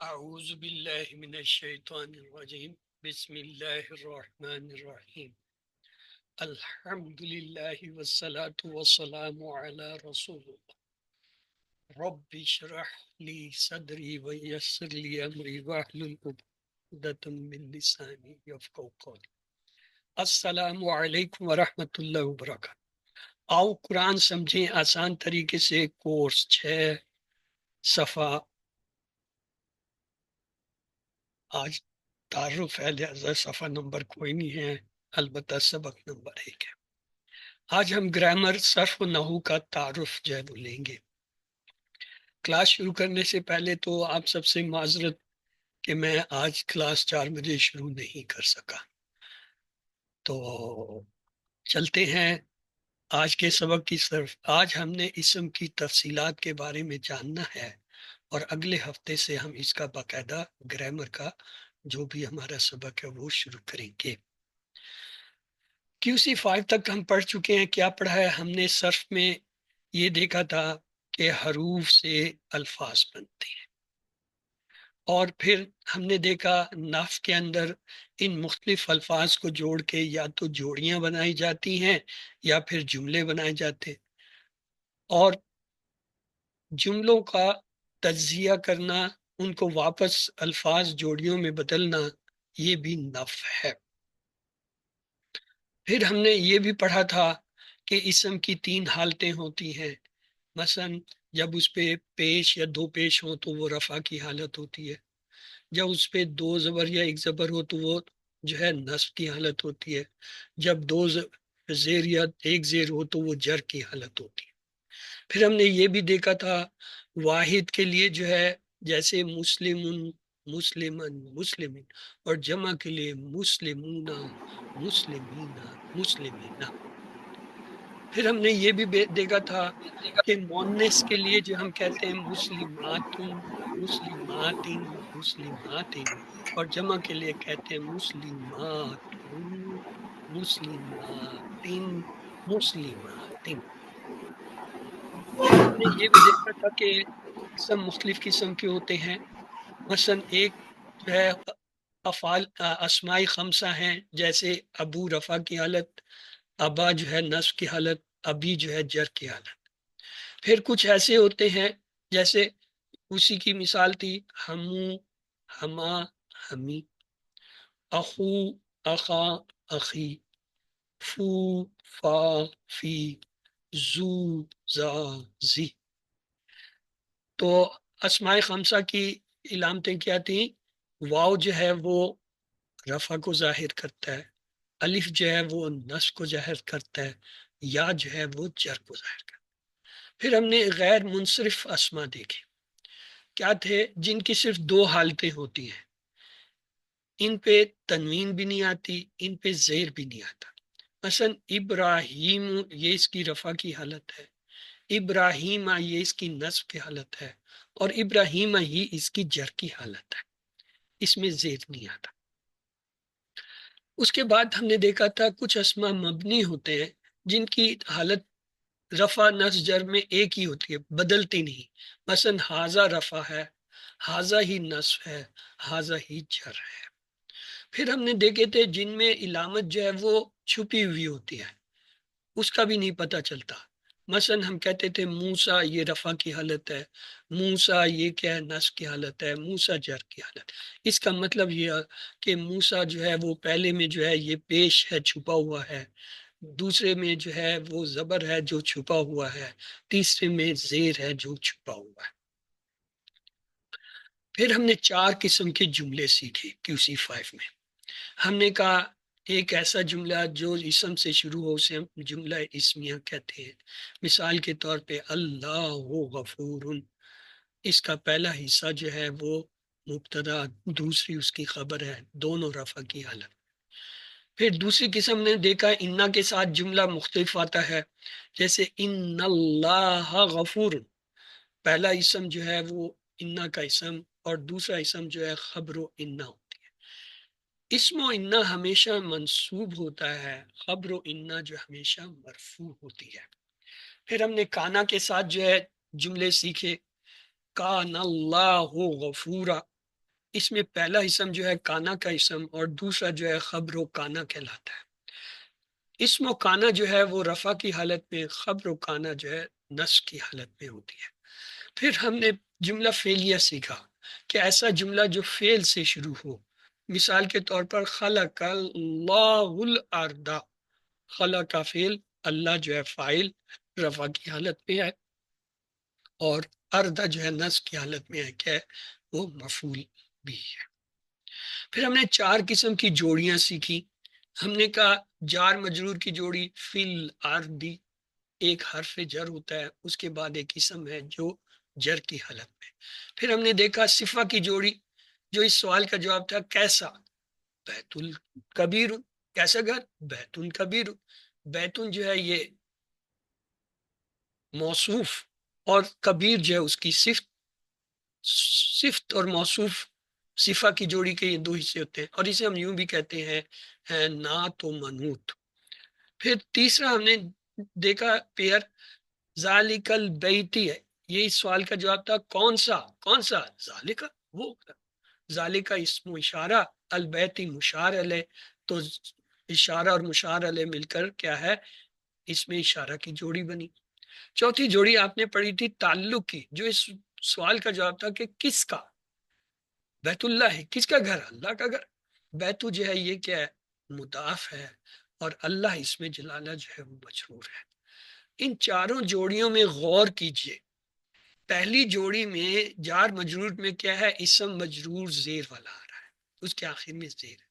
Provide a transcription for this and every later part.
اعوذ باللہ من الشیطان الرجیم بسم اللہ الرحمن الرحیم الحمد للہ والصلاة والسلام علی رسول اللہ رب اشرح لی صدری ویسر لی امری واحلل عقدۃ من لسانی یفقہوا قولی۔ السلام علیکم ورحمۃ اللہ وبرکاتہ۔ آؤ قرآن سمجھیں آسان طریقے سے کورس 6 صفحہ آج تعارف ہے، لہذا صفحہ نمبر کوئی نہیں ہے، البتہ سبق نمبر 1 ہے۔ آج ہم گرامر، صرف و نحو کا تعارف جو ہے وہ لیں گے۔ کلاس شروع کرنے سے پہلے تو آپ سب سے معذرت کہ میں آج کلاس 4 بجے شروع نہیں کر سکا۔ تو چلتے ہیں آج کے سبق کی طرف۔ آج ہم نے اسم کی تفصیلات کے بارے میں جاننا ہے اور اگلے ہفتے سے ہم اس کا باقاعدہ گرامر کا جو بھی ہمارا سبق ہے وہ شروع کریں گے۔ QC5 تک ہم پڑھ چکے ہیں۔ کیا پڑھا ہے ہم نے؟ صرف میں یہ دیکھا تھا کہ حروف سے الفاظ بنتے ہیں، اور پھر ہم نے دیکھا نحو کے اندر ان مختلف الفاظ کو جوڑ کے یا تو جوڑیاں بنائی جاتی ہیں یا پھر جملے بنائے جاتے ہیں، اور جملوں کا تجزیہ کرنا، ان کو واپس الفاظ جوڑیوں میں بدلنا، یہ بھی نحو ہے۔ پھر ہم نے یہ بھی پڑھا تھا کہ اسم کی 3 حالتیں ہوتی ہیں۔ مثلا جب اس پہ پیش یا 2 پیش ہو تو وہ رفع کی حالت ہوتی ہے، جب اس پہ 2 زبر یا 1 زبر ہو تو وہ جو ہے نصب کی حالت ہوتی ہے، جب 2 زیر یا 1 زیر ہو تو وہ جر کی حالت ہوتی ہے۔ پھر ہم نے یہ بھی دیکھا تھا واحد کے لیے جو ہے جیسے مسلم، مسلمن، مسلمین، اور جمع کے لیے مسلمون، مسلمین، مسلمین۔ پھر ہم نے یہ بھی دیکھا تھا کہ مونس کے لیے جو ہم کہتے ہیں مسلمات، مسلمات، مسلمات، اور جمع کے لیے کہتے ہیں مسلمات، مسلمات، مسلمات۔ پھر ہم نے یہ بھی دیکھا تھا کہ اسم مختلف قسم کے ہوتے ہیں۔ مثلا ایک جو ہے افعال اسمائی خمسہ ہیں، جیسے ابو رفع کی حالت، ابا جو ہے نصب کی حالت، ابھی جو ہے جر کی حالت۔ پھر کچھ ایسے ہوتے ہیں جیسے اسی کی مثال تھی ہمو، ہما، ہمی، اخو، اخا، اخی، فو، فا، فی، زو، زا، زی۔ تو اسماء خمسہ کی علامتیں کیا تھیں؟ واو جو ہے وہ رفع کو ظاہر کرتا ہے، الف جو ہے وہ نصب کو ظاہر کرتا ہے، یا جو ہے وہ جر کو ظاہر کرتا ہے۔ پھر ہم نے غیر منصرف اسما دیکھے، کیا تھے؟ جن کی صرف 2 حالتیں ہوتی ہیں، ان پہ تنوین بھی نہیں آتی، ان پہ زیر بھی نہیں آتا۔ مثلا ابراہیم، یہ اس کی رفع کی حالت ہے، ابراہیم یہ اس کی نصب کی حالت ہے، اور ابراہیم ہی اس کی جر کی حالت ہے، اس میں زیر نہیں آتا۔ اس کے بعد ہم نے دیکھا تھا کچھ اسما مبنی ہوتے ہیں جن کی حالت رفع نصب جر میں ایک ہی ہوتی ہے، بدلتی نہیں۔ مثلا حاضہ رفع ہے، حاضہ ہی نصب ہے، حاضہ ہی جر ہے۔ پھر ہم نے دیکھے تھے جن میں علامت جو ہے وہ چھپی ہوئی ہوتی ہے، اس کا بھی نہیں پتہ چلتا۔ مثلا ہم کہتے تھے موسیٰ یہ رفع کی حالت ہے، موسیٰ یہ کیا ہے؟ نصب کی حالت ہے، موسیٰ جر کی حالت۔ اس کا مطلب یہ کہ موسیٰ جو ہے وہ پہلے میں جو ہے یہ پیش ہے، چھپا ہوا ہے، دوسرے میں جو ہے وہ زبر ہے جو چھپا ہوا ہے، تیسرے میں زیر ہے جو چھپا ہوا ہے۔ پھر ہم نے 4 قسم کے جملے سیکھے QC5 میں۔ ہم نے کہا ایک ایسا جملہ جو اسم سے شروع ہو اسے ہم جملہ اسمیہ کہتے ہیں۔ مثال کے طور پہ اللہ غفور، اس کا پہلا حصہ جو ہے وہ مبتدا، دوسری اس کی خبر ہے، دونوں رفع کی حالت۔ پھر دوسری قسم نے دیکھا انا کے ساتھ جملہ مختلف آتا ہے، جیسے ان اللہ غفور، پہلا اسم جو ہے وہ انا کا اسم، اور دوسرا اسم جو ہے خبر و انا ہوتی ہے۔ اسم و انا ہمیشہ منصوب ہوتا ہے، خبر و انا جو ہمیشہ مرفوع ہوتی ہے۔ پھر ہم نے کانا کے ساتھ جو ہے جملے سیکھے، کان اللہ غفورا، اس میں پہلا اسم جو ہے کانا کا اسم اور دوسرا جو ہے خبر و کانا کہلاتا ہے۔ اسم و کانا جو ہے وہ رفع کی حالت میں، خبر و کانا جو ہے نصب کی حالت میں ہوتی ہے۔ پھر ہم نے جملہ فعلیہ سیکھا کہ ایسا جملہ جو فعل سے شروع ہو، مثال کے طور پر خلق اللہ الارض، خلق کا فعل، اللہ جو ہے فاعل رفع کی حالت میں ہے، اور اردا جو ہے نصب کی حالت میں ہے، کیا ہے وہ مفعول بھی ہے۔ پھر ہم نے 4 قسم کی جوڑیاں سیکھی۔ ہم نے کہا جار مجرور کی جوڑی فی الارض، ایک حرف جر ہوتا ہے، اس کے بعد ایک اسم ہے جو جر کی حالت میں۔ پھر ہم نے دیکھا صفہ کی جوڑی، جو اس سوال کا جواب تھا کیسا، بیت الکبیر، کیسا گھر، بیت الکبیر۔ بیتون جو ہے یہ موصوف، اور کبیر جو ہے اس کی صفت، صفت اور موصوف صفہ کی جوڑی کے یہ 2 حصے ہوتے ہیں، اور اسے ہم یوں بھی کہتے ہیں نعت و منوط۔ پھر تیسرا ہم نے دیکھا پیئر ذالک البیتی ہے، یہ اس سوال کا جواب تھا کون سا، کون سا ذالک، وہ ذالک اسم و اشارہ، البیتی مشار علیہ، تو اشارہ اور مشار علیہ مل کر کیا ہے، اس میں اشارہ کی جوڑی بنی۔ چوتھی جوڑی آپ نے پڑھی تھی تعلق کی، جو اس سوال کا جواب تھا کہ کس کا، بیت اللہ ہے، کس کا گھر، اللہ کا گھر۔ بیتو جو ہے یہ کیا ہے، مضاف ہے، اور اللہ اس میں جلالہ جو ہے وہ مجرور ہے۔ ان چاروں جوڑیوں میں غور کیجئے۔ پہلی جوڑی میں جار مجرور میں کیا ہے، اسم مجرور زیر والا آ رہا ہے، اس کے آخر میں زیر ہے۔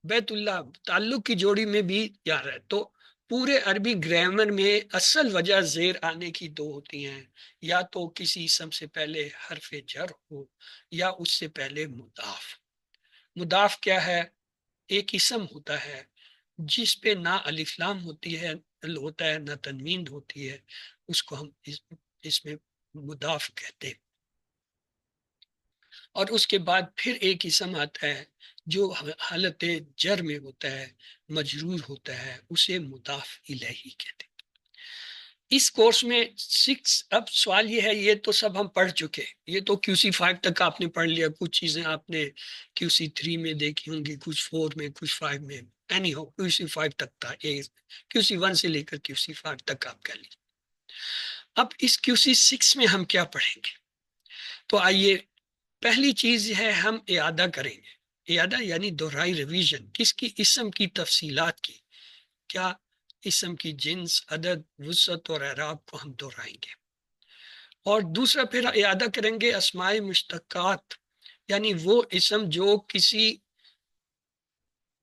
بیت اللہ تعلق کی جوڑی میں بھی یار ہے، تو پورے عربی گرامر میں اصل وجہ زیر آنے کی 2 ہوتی ہیں، یا تو کسی اسم سے پہلے حرف جر ہو، یا اس سے پہلے مضاف۔ مضاف کیا ہے، ایک اسم ہوتا ہے جس پہ نہ الف لام ہوتی ہے، ہوتا ہے نہ تنوین ہوتی ہے، اس کو ہم اس میں مضاف کہتے ہیں۔ اور اس کے بعد پھر ایک اسم آتا ہے جو حالت جر میں ہوتا ہے، مجرور ہوتا ہے، اسے مضاف الیہ کہتے ہیں۔ اس کورس میں 6، اب سوال یہ ہے، یہ تو سب ہم پڑھ چکے، یہ تو QC5 تک آپ نے پڑھ لیا، کچھ چیزیں آپ نے QC3 میں دیکھی ہوں گی، کچھ 4 میں، کچھ 5 میں، اینی ہو QC5 تک تھا، QC1 سے لے کر QC5 تک آپ کہہ لیجیے۔ اب اس QC6 میں ہم کیا پڑھیں گے؟ تو آئیے، پہلی چیز ہے ہم اعادہ کریں گے۔ اعادہ یعنی دہرائی، ریویژن، کس کی، اسم کی تفصیلات کی، کیا اسم کی جنس، عدد، وسعت اور اعراب کو ہم دہرائیں گے۔ اور دوسرا پھر اعادہ کریں گے اسماء مشتقات، یعنی وہ اسم جو کسی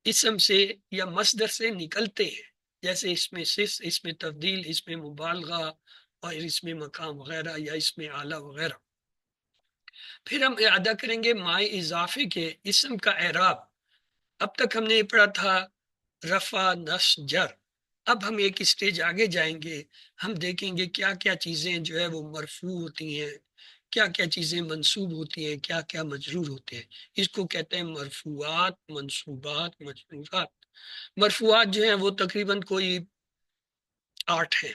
اسم سے یا مصدر سے نکلتے ہیں، جیسے اس میں سس، اس میں تبدیل، اس میں مبالغہ، اور اس میں مقام وغیرہ، یا اس میں اعلیٰ وغیرہ۔ پھر ہم اعادہ کریں گے مائے اضافے کے اسم کا اعراب۔ اب تک ہم نے یہ پڑھا تھا رفع، نصب، جر۔ اب ہم ایک اسٹیج آگے جائیں گے، ہم دیکھیں گے کیا کیا چیزیں جو ہے وہ مرفوع ہوتی ہیں، کیا کیا چیزیں منصوب ہوتی ہیں، کیا کیا مجرور ہوتے ہیں۔ اس کو کہتے ہیں مرفوعات، منصوبات، مجرورات۔ مرفوعات جو ہیں وہ تقریباً کوئی 8 ہیں،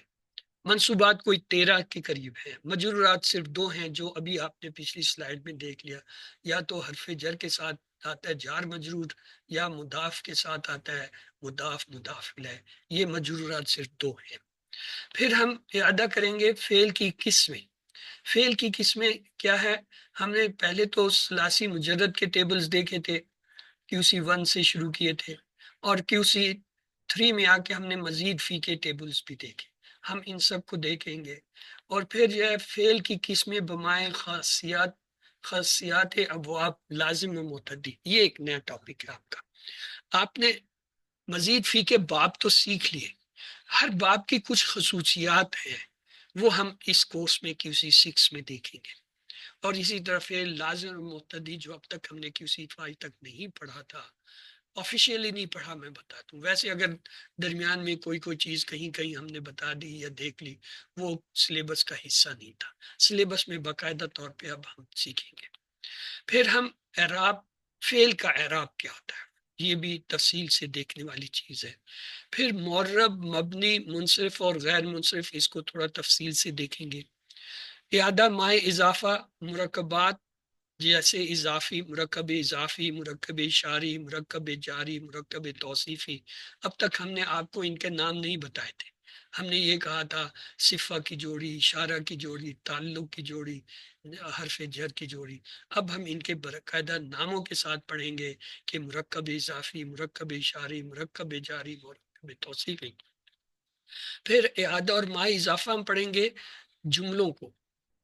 منصوبات کوئی 13 کے قریب ہیں، مجرورات صرف 2 ہیں جو ابھی آپ نے پچھلی سلائیڈ میں دیکھ لیا، یا تو حرف جر کے ساتھ آتا ہے جار مجرور، یا مضاف کے ساتھ آتا ہے مضاف، مضاف الیہ۔ یہ مجرورات صرف 2 ہیں۔ پھر ہم اعادہ کریں گے فعل کی قسمیں۔ فعل کی قسمیں کیا ہے، ہم نے پہلے تو ثلاثی مجرد کے ٹیبلز دیکھے تھے، QC1 سے شروع کیے تھے، اور QC3 میں آ کے ہم نے مزید فی کے ٹیبلز بھی دیکھے، ہم ان سب کو دیکھیں گے۔ اور پھر جو ہے فعل کی قسمیں بمائے خاصیات، خاصیات ابواب، لازم و متعدی، یہ ایک نیا ٹاپک ہے آپ کا۔ آپ نے مزید فی کے باب تو سیکھ لیے، ہر باب کی کچھ خصوصیات ہیں، وہ ہم اس کورس میں QC6 میں دیکھیں گے۔ اور اسی طرح فعل لازم و متعدی جو اب تک ہم نے QC5 تک نہیں پڑھا تھا، آفیشیلی نہیں پڑھا، میں بتاتا ہوں، ویسے اگر درمیان میں کوئی چیز کہیں کہیں ہم نے بتا دی یا دیکھ لی، وہ سلیبس کا حصہ نہیں تھا، سلیبس میں باقاعدہ طور پہ اب ہم سیکھیں گے۔ پھر ہم اعراب، فعل کا اعراب کیا ہوتا ہے، یہ بھی تفصیل سے دیکھنے والی چیز ہے۔ پھر معرب، مبنی، منصرف اور غیر منصرف، اس کو تھوڑا تفصیل سے دیکھیں گے۔ اعادہ مائے اضافہ، مرکبات، جیسے اضافی، مرکب اضافی، مرکب اشاری، مرکب جاری، مرکب توصیفی. اب تک ہم نے آپ کو ان کے نام نہیں بتائے تھے. ہم نے یہ کہا تھا صفہ کی جوڑی، اشارہ کی جوڑی، تعلق کی جوڑی، حرف جر کی جوڑی. اب ہم ان کے باقاعدہ ناموں کے ساتھ پڑھیں گے کہ مرکب اضافی، مرکب اشاری، مرکب جاری، مرکب توصیفی. پھر اعادہ اور ما اضافہ ہم پڑھیں گے جملوں کو.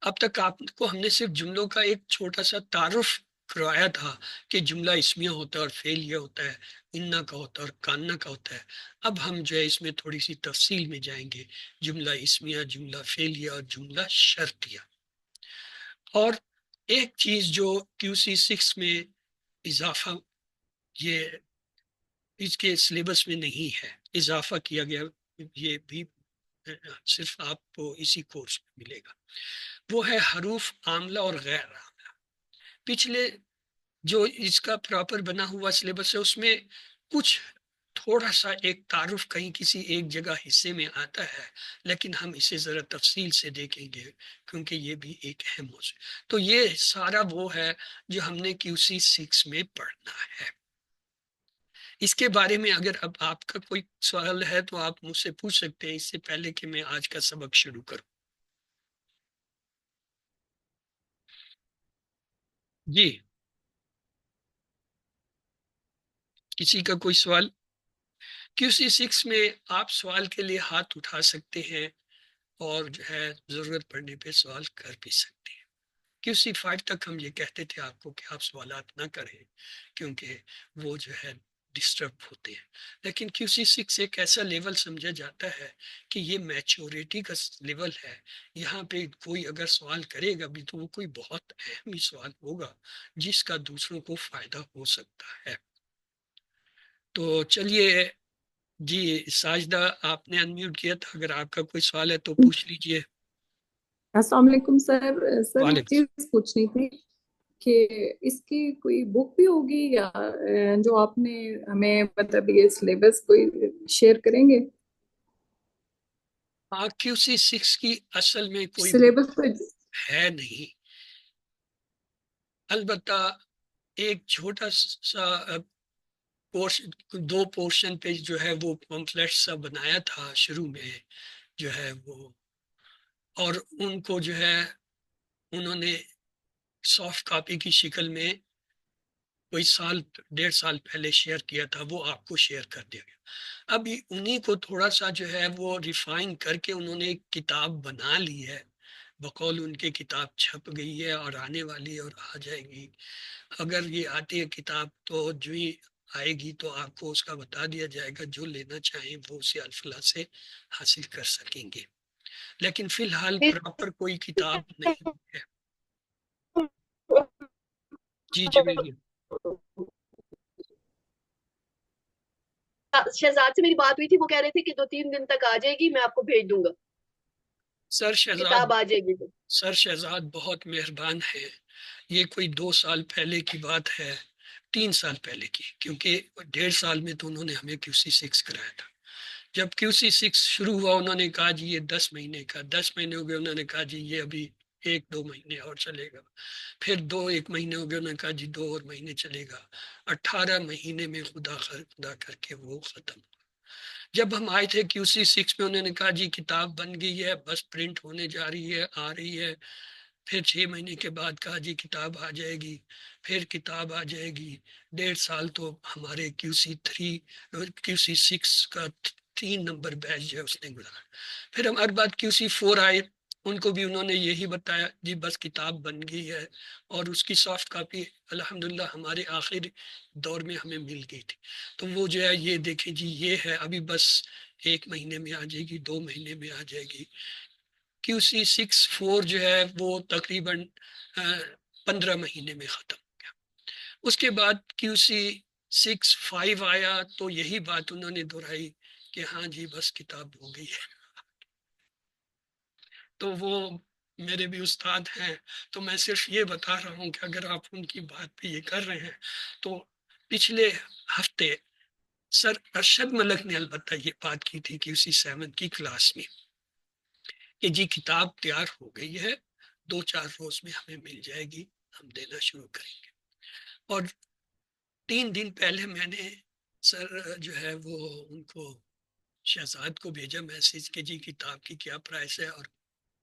اب تک آپ کو ہم نے صرف جملوں کا ایک چھوٹا سا تعارف کروایا تھا کہ جملہ اسمیہ ہوتا ہے اور فعل یہ ہوتا ہے، انا کا ہوتا ہے اور کانا کا ہوتا ہے. اب ہم جو ہے اس میں تھوڑی سی تفصیل میں جائیں گے، جملہ اسمیہ، جملہ فعلیہ اور جملہ شرطیہ. اور ایک چیز جو QC6 میں اضافہ یہ اس کے سلیبس میں نہیں ہے، اضافہ کیا گیا، یہ بھی صرف آپ کو اسی کورس میں ملے گا، وہ ہے حروف عاملہ اور غیر عاملہ. پچھلے جو اس کا پراپر بنا ہوا سلیبس ہے اس میں کچھ تھوڑا سا ایک تعارف کہیں کسی ایک جگہ حصے میں آتا ہے، لیکن ہم اسے ذرا تفصیل سے دیکھیں گے کیونکہ یہ بھی ایک اہم موضوع ہے. تو یہ سارا وہ ہے جو ہم نے QC6 میں پڑھنا ہے. اس کے بارے میں اگر اب آپ کا کوئی سوال ہے تو آپ مجھ سے پوچھ سکتے ہیں اس سے پہلے کہ میں آج کا سبق شروع کروں. جی، کسی کا کوئی سوال؟ QC6 میں آپ سوال کے لیے ہاتھ اٹھا سکتے ہیں اور جو ہے ضرورت پڑنے پہ سوال کر بھی سکتے ہیں. QC5 تک ہم یہ کہتے تھے آپ کو کہ آپ سوالات نہ کریں کیونکہ وہ جو ہے ڈسٹرب ہوتے ہیں. لیکن QC6 ایک ایسا لیول سمجھا جاتا ہے کہ یہ میچورٹی کا لیول ہے. یہاں پہ کوئی اگر سوال کرے گا بھی تو وہ کوئی بہت اہم ہی سوال ہوگا جس کا دوسروں کو فائدہ ہو سکتا ہے. تو چلیے جی، ساجدہ آپ نے انمیوٹ کیا تھا، اگر آپ کا کوئی سوال ہے تو پوچھ لیجئے. السلام علیکم سر. سر ایک وعلیکم. چیز پوچھنی تھی کہ اس کی کوئی بک بھی ہوگی یا جو آپ نے ہمیں مطلب یہ سلیبس کوئی شیئر کریں گے؟ QC6 کی اصل میں کوئی سلیبس بک کوئی ہے نہیں، البتہ ایک چھوٹا سا دو پورشن پہ جو ہے وہ پمفلیٹ سا بنایا تھا شروع میں جو ہے وہ، اور ان کو جو ہے انہوں نے سافٹ کاپی کی شکل میں کوئی سال 1.5 سال پہلے شیئر کیا تھا، وہ آپ کو شیئر کر دیا گیا. اب انہی کو تھوڑا سا جو ہے وہ ریفائن کر کے انہوں نے ایک کتاب بنا لی ہے، بقول ان کے کتاب چھپ گئی ہے اور آنے والی اور آ جائے گی. اگر یہ آتی ہے کتاب تو جو ہی آئے گی تو آپ کو اس کا بتا دیا جائے گا، جو لینا چاہیں وہ اسے الفلا سے حاصل کر سکیں گے. لیکن فی الحال پراپر کوئی کتاب نہیں ہے. جی جی بالکل. شہزاد سے میری بات ہوئی تھی، وہ کہہ رہے تھے کہ 2-3 دن تک آ جائے گی، میں آپ کو بھیج دوں گا، کتاب آ جائے گی. سر شہزاد بہت مہربان ہے. یہ کوئی 2 سال پہلے کی بات ہے، 3 سال پہلے کی، کیونکہ 1.5 سال میں تو انہوں نے ہمیں QC6 کرایا تھا. جب QC6 شروع ہوا انہوں نے کہا جی یہ 10 مہینے کا، 10 مہینے ہو گئے انہوں نے کہا جی یہ ابھی 1-2 مہینے اور چلے گا. پھر 1 مہینے ہو گئے انہوں نے کہا جی 2 اور مہینے چلے گا. 18 مہینے میں خدا کر کے وہ ختم. جب ہم آئے تھے QC6 میں انہوں نے کہا جی کتاب بن گئی ہے، بس پرنٹ ہونے جا رہی ہے، آ رہی ہے. پھر 6 مہینے کے بعد کہا جی کتاب آ جائے گی، پھر کتاب آ جائے گی. 1.5 سال تو ہمارے QC6 کا 3 نمبر بیچ جو ہے اس نے گزارا. پھر ہمارے بعد QC4 آئے، ان کو بھی انہوں نے یہی بتایا جی بس کتاب بن گئی ہے، اور اس کی سافٹ کاپی الحمدللہ ہمارے آخر دور میں ہمیں مل گئی تھی. تو وہ جو ہے یہ دیکھیں جی یہ ہے ابھی بس 1 مہینے میں آ جائے گی، 2 مہینے میں آ جائے گی. QC6-4 جو ہے وہ تقریباً 15 مہینے میں ختم ہو گیا. اس کے بعد QC6-5 آیا تو یہی بات انہوں نے دہرائی کہ ہاں جی بس کتاب ہو گئی ہے. تو وہ میرے بھی استاد ہیں، تو میں صرف یہ بتا رہا ہوں کہ اگر آپ ان کی بات پہ یہ کر رہے ہیں تو پچھلے ہفتے سر ارشد ملک نے البتہ یہ بات کی تھی QC7 کی کلاس میں کہ جی کتاب تیار ہو گئی ہے، 2-4 روز میں ہمیں مل جائے گی. ہم دینا شروع کریں گے. اور 3 دن پہلے میں نے سر جو ہے وہ ان کو شہزاد کو بھیجا میسج کہ جی کتاب کی کیا پرائس ہے اور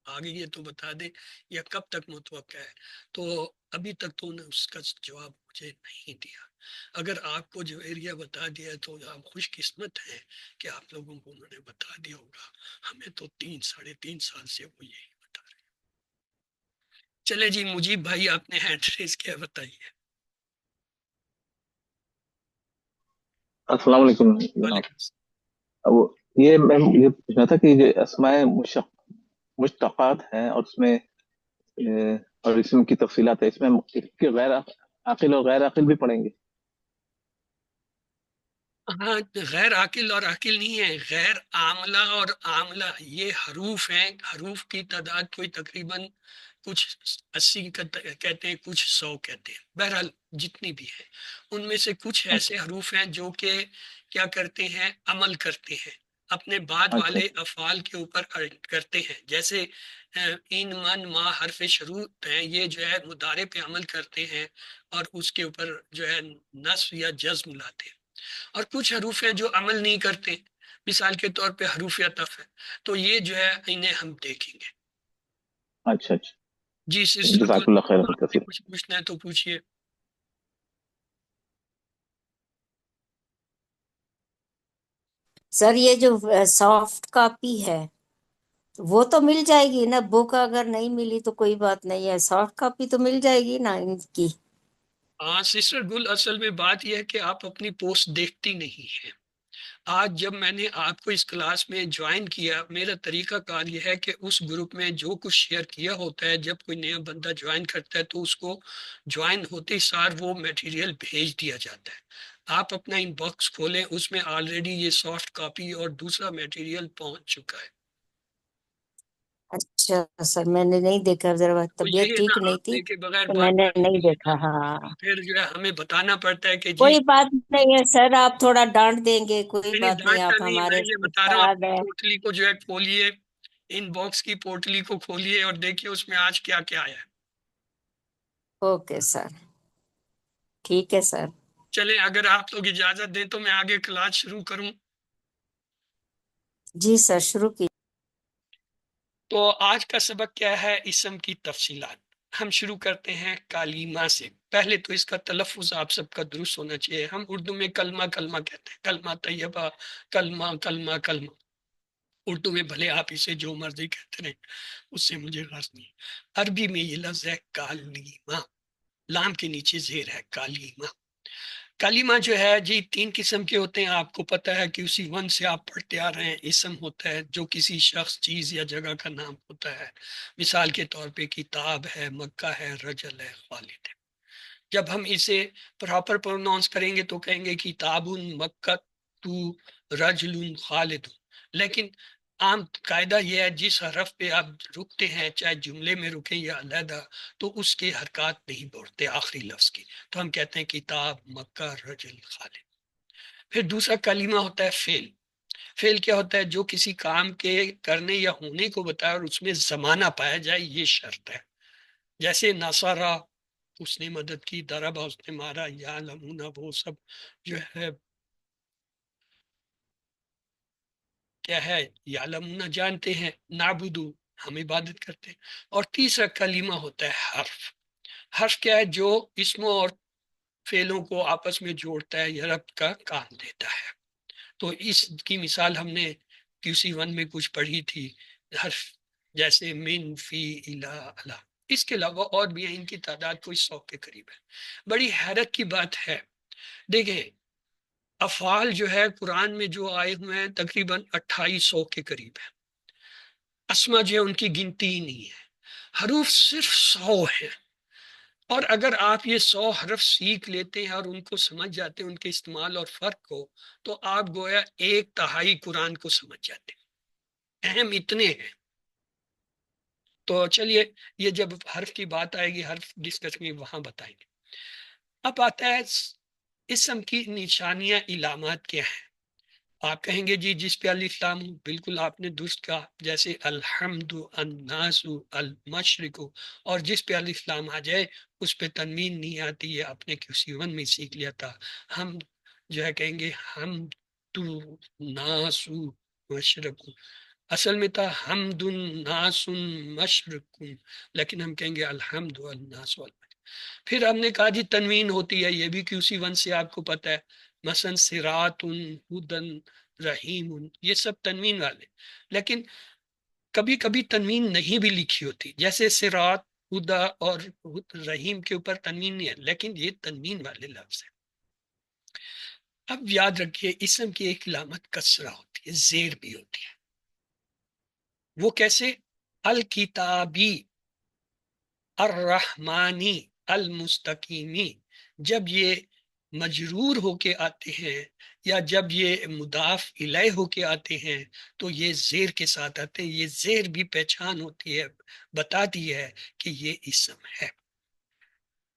آگے یہ تو بتا دیں یا کب تک متوقع ہے. تو ابھی تک تو انہیں اس کا جواب مجھے نہیں دیا. اگر آپ کو جو ایریا بتا دیا تو آپ خوش قسمت ہیں کہ آپ لوگوں کو انہوں نے بتا دیا ہوگا. ہمیں تو 3 ساڑھے 3 سال سے وہ یہی بتا رہے ہیں. چلے جی مجیب بھائی آپ نے ہینڈ ریز کیا بتائیے. السلام علیکم جناب. وعلیکم السلام. اب یہ میں یہ پوچھنا تھا کہ یہ اسماء مشتقات ہیں اور اس میں اور اسم کی تفصیلات ہے، اس میں غیر عاقل اور غیر عاقل بھی پڑھیں گے؟ ہاں غیر عاقل اور عاقل نہیں ہے، غیر عاملہ اور عاملہ یہ حروف ہیں. حروف کی تعداد کوئی تقریباً کچھ 80 کہتے ہیں، کچھ 100 کہتے ہیں. بہرحال جتنی بھی ہیں ان میں سے کچھ ایسے اچھا حروف ہیں جو کہ کیا کرتے ہیں، عمل کرتے ہیں، اپنے بعد اچھا والے افعال کے اوپر کرتے ہیں. جیسے ان من ما حرف شروط ہیں، یہ جو ہے مضارع پہ عمل کرتے ہیں اور اس کے اوپر جو ہے نصب یا جزم لاتے ہیں. اور کچھ حروف ہیں جو عمل نہیں کرتے، مثال کے طور پہ حروف عطف ہے. تو یہ جو ہے انہیں ہم دیکھیں گے. اچھا اچھا. جی سسٹر کو جزاک اللہ خیر آپ نے کثیر. کچھ پوچھنا ہے تو پوچھیے. سر یہ جو سافٹ کاپی ہے وہ تو مل جائے گی نا؟ بک اگر نہیں ملی تو کوئی بات نہیں ہے، سافٹ کاپی تو مل جائے گی نا ان کی؟ ہاں سسٹر گل، اصل میں بات یہ ہے کہ آپ اپنی پوسٹ دیکھتی نہیں ہیں. آج جب میں نے آپ کو اس کلاس میں جوائن کیا، میرا طریقہ کار یہ ہے کہ اس گروپ میں جو کچھ شیئر کیا ہوتا ہے، جب کوئی نیا بندہ جوائن کرتا ہے تو اس کو جوائن ہوتے سار وہ میٹیریل بھیج دیا جاتا ہے. آپ اپنا ان باکس کھولیں، اس میں آلریڈی یہ سافٹ کاپی اور دوسرا میٹیریل پہنچ چکا ہے. اچھا سر، میں نے نہیں دیکھا، ذرا تو یہ طبیعت ہے نا، ٹھیک نہیں آپ تھی دیکھے بغیر تو میں بات نے کریں نہیں گے دیکھا. ہاں تو پھر جو ہے ہمیں بتانا پڑتا ہے کہ جی کوئی بات نہیں ہے سر، آپ تھوڑا ڈانٹ دیں گے، کوئی نہیں نہیں بات نہیں، ڈانٹنا آپ نہیں. میں ہمارے یہ بتا رہا ہوں استاد اپنی ہیں. پورٹلی کو جو ہے کھولیے، ان باکس کی پورٹلی کو کھولیے اور دیکھیے اس میں آج کیا کیا آیا ہے. اوکے سر، ٹھیک ہے سر. چلیں اگر آپ لوگ اجازت دیں تو میں آگے کلاس شروع کروں. جی سر شروع کی. تو آج کا سبق کیا ہے؟ اسم کی تفصیلات. ہم شروع کرتے ہیں کلیمہ سے. پہلے تو اس کا تلفظ آپ سب کا درست ہونا چاہیے. ہم اردو میں کلمہ کلمہ کہتے ہیں، کلمہ طیبہ، کلمہ کلمہ کلمہ. اردو میں بھلے آپ اسے جو مرضی کہتے رہیں، اس سے مجھے غرض نہیں. عربی میں یہ لفظ ہے کالیمہ، لام کے نیچے زیر ہے، کالیمہ. کلمہ جو ہے جی 3 قسم کے ہوتے ہیں، آپ کو پتہ ہے کہ اسی ون سے آپ پڑھتے آ رہے ہیں. اسم ہوتا ہے جو کسی شخص، چیز یا جگہ کا نام ہوتا ہے. مثال کے طور پہ کتاب ہے، مکہ ہے، رجل ہے، خالد ہے. جب ہم اسے پراپر پروناؤنس کریں گے تو کہیں گے کتاب مکہ تو رجل خالد. لیکن عام قاعدہ یہ ہے جس حرف پہ آپ رکتے ہیں، چاہے جملے میں رکیں یا علیحدہ، تو اس کے حرکات نہیں بڑھتے آخری لفظ کی. تو ہم کہتے ہیں کتاب، مکہ، رجل، خالد. پھر دوسرا کلمہ ہوتا ہے فعل. فعل کیا ہوتا ہے؟ جو کسی کام کے کرنے یا ہونے کو بتائے اور اس میں زمانہ پایا جائے، یہ شرط ہے. جیسے نصرہ، اس نے مدد کی، ضربہ، اس نے مارا، یا لمونہ، وہ سب جو ہے کیا ہے، یا لمونہ جانتے ہیں. نعبدو، ہم عبادت کرتے ہیں. اور تیسرا کلمہ ہوتا ہے حرف. حرف کیا ہے؟ جو اسموں اور فعلوں کو آپس میں جوڑتا ہے یا ربط کا کام دیتا ہے. تو اس کی مثال ہم نے QC1 میں کچھ پڑھی تھی. حرف جیسے من، فی، الا، اللہ. اس کے علاوہ اور بھی ہیں، ان کی تعداد کوئی 100 کے قریب ہے. بڑی حیرت کی بات ہے، دیکھیں افعال جو ہے قرآن میں جو آئے ہوئے ہیں تقریباً 2800 کے قریب ہے. اسما جو ہے ان کی گنتی ہی نہیں ہے. حروف صرف 100 ہیں. اور اگر آپ یہ 100 حرف سیکھ لیتے ہیں اور ان کو سمجھ جاتے ہیں، ان کے استعمال اور فرق کو، تو آپ گویا 1/3 قرآن کو سمجھ جاتے ہیں. اہم اتنے ہیں. تو چلیے یہ جب حرف کی بات آئے گی، حرف ڈسکس میں وہاں بتائیں گے. اب آتا ہے اسم کی نشانیاں، علامات کیا ہیں. آپ کہیں گے جی جس پہ الف لام ہو، بالکل آپ نے درست کہا، جیسے الحمد، الناس، المشرق، اور جس پہ الف لام آ جائے اس پہ تنوین نہیں آتی ہے، آپ نے QC1 میں سیکھ لیا تھا۔ ہم جو ہے کہیں گے ہم تو ناس مشرق، اصل میں تھا حمد الناس مشرق، لیکن ہم کہیں گے الحمد الناس والمشرق۔ پھر ہم نے کہا جی تنوین ہوتی ہے، یہ بھی QC1 سے آپ کو پتہ ہے، مثلا صراط، ہدن، رحیم، یہ سب تنوین والے، لیکن کبھی کبھی تنوین نہیں بھی لکھی ہوتی، جیسے صراط، ہدا اور رحیم کے اوپر تنوین نہیں ہے، لیکن یہ تنوین والے لفظ ہیں۔ اب یاد رکھیے اسم کی ایک علامت کسرہ ہوتی ہے، زیر بھی ہوتی ہے، وہ کیسے؟ الکتابی، الرحمانی، المستقیمی، جب یہ مجرور ہو کے آتے ہیں یا جب یہ مضاف الیہ ہو کے آتے ہیں تو یہ زیر کے ساتھ آتے ہیں، یہ زیر بھی پہچان ہوتی ہے، بتاتی ہے کہ یہ اسم ہے۔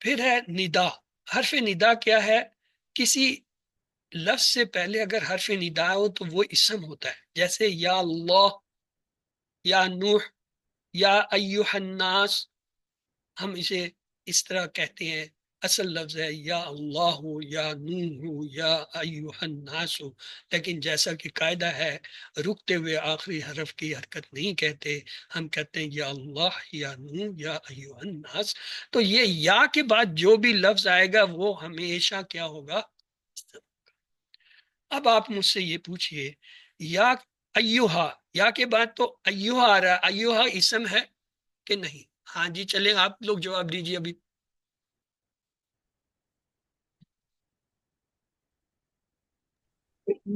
پھر ہے ندا۔ حرف ندا کیا ہے؟ کسی لفظ سے پہلے اگر حرف ندا ہو تو وہ اسم ہوتا ہے، جیسے یا اللہ، یا نوح، یا ایھا الناس، ہم اسے اس طرح کہتے ہیں، اصل لفظ ہے یا اللہ ہو، یا نوح ہو، یا ایھا الناس ہو، لیکن جیسا کہ قاعدہ ہے رکتے ہوئے آخری حرف کی حرکت نہیں کہتے، ہم کہتے ہیں یا اللہ، یا نوح، یا ایھا الناس۔ تو یہ یا کے بعد جو بھی لفظ آئے گا وہ ہمیشہ کیا ہوگا؟ اب آپ مجھ سے یہ پوچھئے یا ایھا، یا کے بعد تو ایھا آ رہا ہے، ایھا اسم ہے کہ نہیں؟ ہاں جی چلیں آپ لوگ جواب دیجیے ابھی۔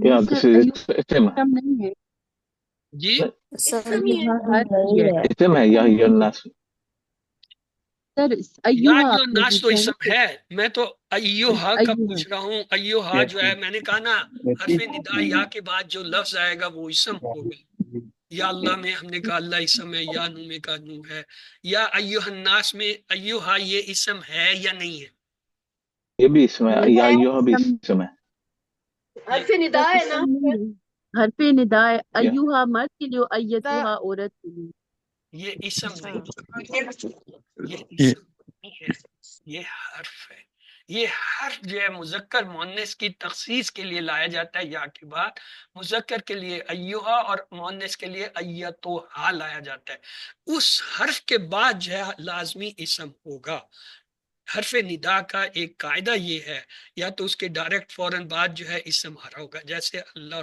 کیا سر اسم ہے؟ نہیں ہے جی اسم اسم ہی ہے۔ یہاں نہیں ہے۔ اسم ہے یا الناس؟ سر یا ایوہا جو آپ نے ناس تو پوچھا ہے اسم نا، ہے، میں تو ایھا کا ایوہا پوچھ رہا ہوں۔ ایھا جو ہے میں نے کہا نا حرف ندا یا کے بعد جو لفظ آئے گا وہ اسم ہوگا۔ یا اللہ میں ہم نے کہا اللہ اسم ہے، یا نو میں کہا نو ہے، یا ایھا الناس میں ایھا یہ اسم ہے یا نہیں ہے؟ یہ بھی اسم ہے، یا یہ بھی اسم اسم ہے۔ حرف سر ندا ہے نا؟ اسم نہیں ہے، حرف ندا ہے، یا ایوہا مرد کے لیے، ایتوہا عورت کے لیے۔ یہ اسم نہیں ہے، یہ یہ اسم نہیں ہے، یہ حرف ہے۔ یہ حرف جو ہے مذکر مؤنث کی تخصیص کے لیے لایا جاتا ہے یا کے بعد، مذکر کے لیے ایھا اور مؤنث کے لیے ایتھا لایا جاتا ہے۔ اس حرف کے بعد جو ہے لازمی اسم ہوگا۔ حرف ندا کا ایک قاعدہ یہ ہے، یا تو اس کے ڈائریکٹ فوراً بعد جو ہے اسم آ رہا ہوگا، جیسے اللہ،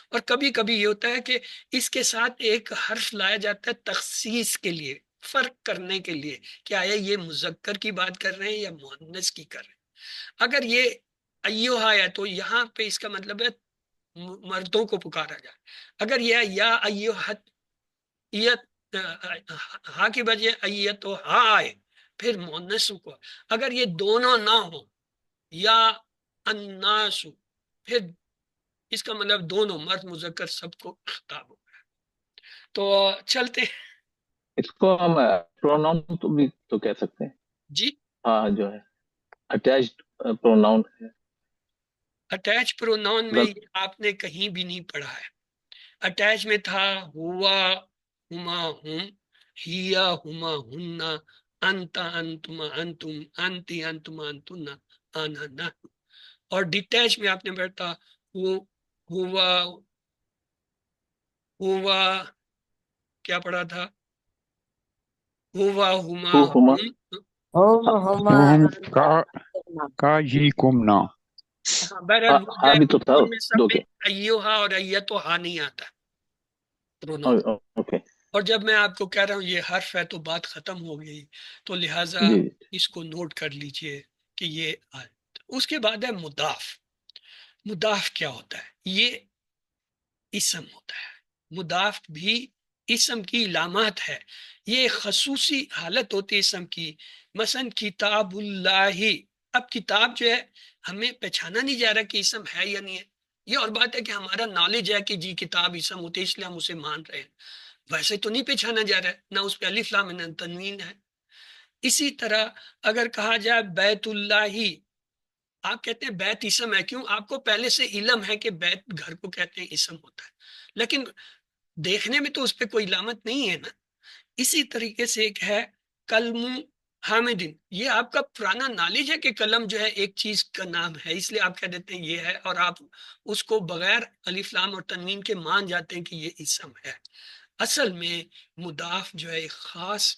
اور کبھی کبھی یہ ہوتا ہے کہ اس کے ساتھ ایک حرف لایا جاتا ہے تخصیص کے لیے، فرق کرنے کے لیے کہ آیا یہ مذکر کی بات کر رہے ہیں یا مؤنث کی کر رہے ہیں۔ اگر یہ ایھا ہے تو یہاں پہ اس کا مطلب ہے مردوں کو پکارا جائے۔ اگر یہ یا ایھا ہا کی بجائے ایتھا آئے پھر مؤنث کو، اگر یہ دونوں نہ ہو یا الناس پھر اس کا مطلب دونوں مرد مذکر سب کو خطاب ہو گیا۔ تو چلتے ہیں اس کو ہم پروناؤن تو بھی تو کہہ سکتے ہیں۔ جی۔ ہاں جو ہے اٹیچڈ پروناؤن ہے۔ اٹیچ پروناؤن میں یہ آپ نے کہیں بھی نہیں پڑھا ہے۔ اٹیچ میں تھا ہوا، ہما، ہم، ہیا، ہما، ہننا، انتا، انتما، انتم، انتی، انتما، انتنا، آنا، نحن۔ اور ڈیٹیچ میں آپ نے بیٹھا ہوا، ہوا کیا پڑھا تھا؟ ہوا، ہما، ہما ہم، ہما وہم کا جی کمنا۔ بہرحال وہ جو ہاں ہے بھی تو تھا ان میں سب دو میں کے۔ ایھا اور ایتھا نہیں آتا پروناؤن۔ اوکے اور جب میں آپ کو کہہ رہا ہوں یہ حرف ہے تو بات ختم ہو گئی، تو لہٰذا جی۔ اس کو نوٹ کر لیجئے کہ یہ آئے۔ اس کے بعد ہے مضاف۔ مضاف کیا ہوتا ہے؟ یہ اسم ہوتا ہے۔ مضاف بھی اسم کی علامات ہے، یہ خصوصی حالت ہوتی ہے اسم کی۔ مثلا کتاب اللہ، اب کتاب جو ہے ہمیں پہچانا نہیں جا رہا کہ اسم ہے یا نہیں ہے۔ یہ اور بات ہے کہ ہمارا نالج ہے کہ جی کتاب اسم ہوتی ہے اس لیے ہم اسے مان رہے ہیں، ویسے تو نہیں پہچانا جا رہا ہے، نہ اس پہ الف لام نہ تنوین ہے۔ اسی طرح اگر کہا جائے بیت اللہ، آپ کہتے ہیں بیت اسم ہے، کیوں؟ آپ کو پہلے سے علم ہے کہ بیت گھر کو کہتے ہیں اسم ہوتا ہے، لیکن دیکھنے میں تو اس پہ کوئی علامت نہیں ہے نا۔ اسی طریقے سے ایک ہے کلم حامدن، یہ آپ کا پرانا نالج ہے کہ قلم جو ہے ایک چیز کا نام ہے، اس لیے آپ کہہ دیتے ہیں یہ ہے، اور آپ اس کو بغیر الف لام اور تنوین کے مان جاتے ہیں کہ یہ اسم ہے۔ اصل میں مضاف جو ہے ایک خاص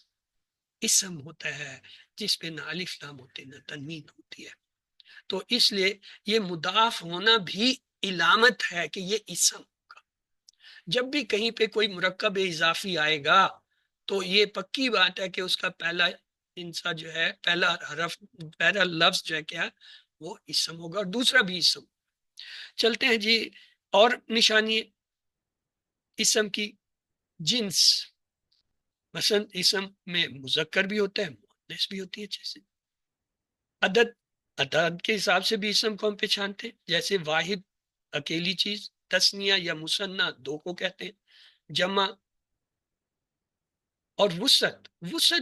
اسم ہوتا ہے جس پہ نہ الف لام ہوتے نہ تنوین ہوتی ہے، تو اس لیے یہ مضاف ہونا بھی علامت ہے کہ یہ اسم ہوگا۔ جب بھی کہیں پہ کوئی مرکب اضافی آئے گا تو یہ پکی بات ہے کہ اس کا پہلا انسا جو ہے، پہلا حرف، پہلا لفظ جو ہے کیا، وہ اسم ہوگا، اور دوسرا بھی اسم۔ چلتے ہیں جی، اور نشانی اسم کی، جنس، مثلا اسم میں مذکر بھی ہوتا ہے، مؤنث بھی ہوتی ہے، جیسے عدد کے حساب سے بھی اسم کو ہم پہچانتے ہیں، جیسے واحد اکیلی چیز، تسنیہ یا مثنیٰ دو کو کہتے ہیں، جمع، اور وسعت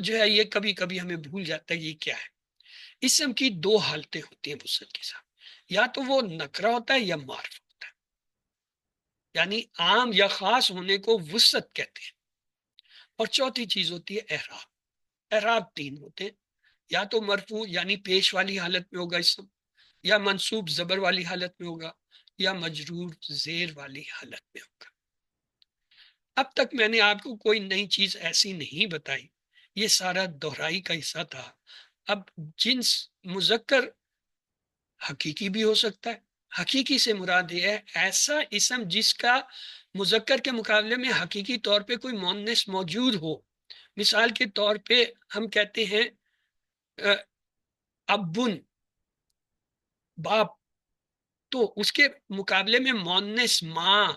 جو ہے یہ کبھی کبھی ہمیں بھول جاتا ہے یہ کیا ہے۔ اسم کی دو حالتیں ہوتی ہیں وسعت کے ساتھ، یا تو وہ نکرہ ہوتا ہے یا معرفہ ہوتا ہے، یعنی عام یا خاص ہونے کو وسعت کہتے ہیں۔ اور چوتھی چیز ہوتی ہے اعراب۔ اعراب تین ہوتے ہیں، یا تو مرفوع یعنی پیش والی حالت میں ہوگا اسم، یا منصوب زبر والی حالت میں ہوگا، یا مجرور زیر والی حالت میں ہوگا۔ اب تک میں نے آپ کو کوئی نئی چیز ایسی نہیں بتائی، یہ سارا دہرائی کا حصہ تھا۔ اب جنس مذکر حقیقی بھی ہو سکتا ہے، حقیقی سے مراد یہ ہے ایسا اسم جس کا مذکر کے مقابلے میں حقیقی طور پہ کوئی مؤنث موجود ہو۔ مثال کے طور پہ ہم کہتے ہیں ابن، باپ، تو اس کے مقابلے میں مؤنث ماں،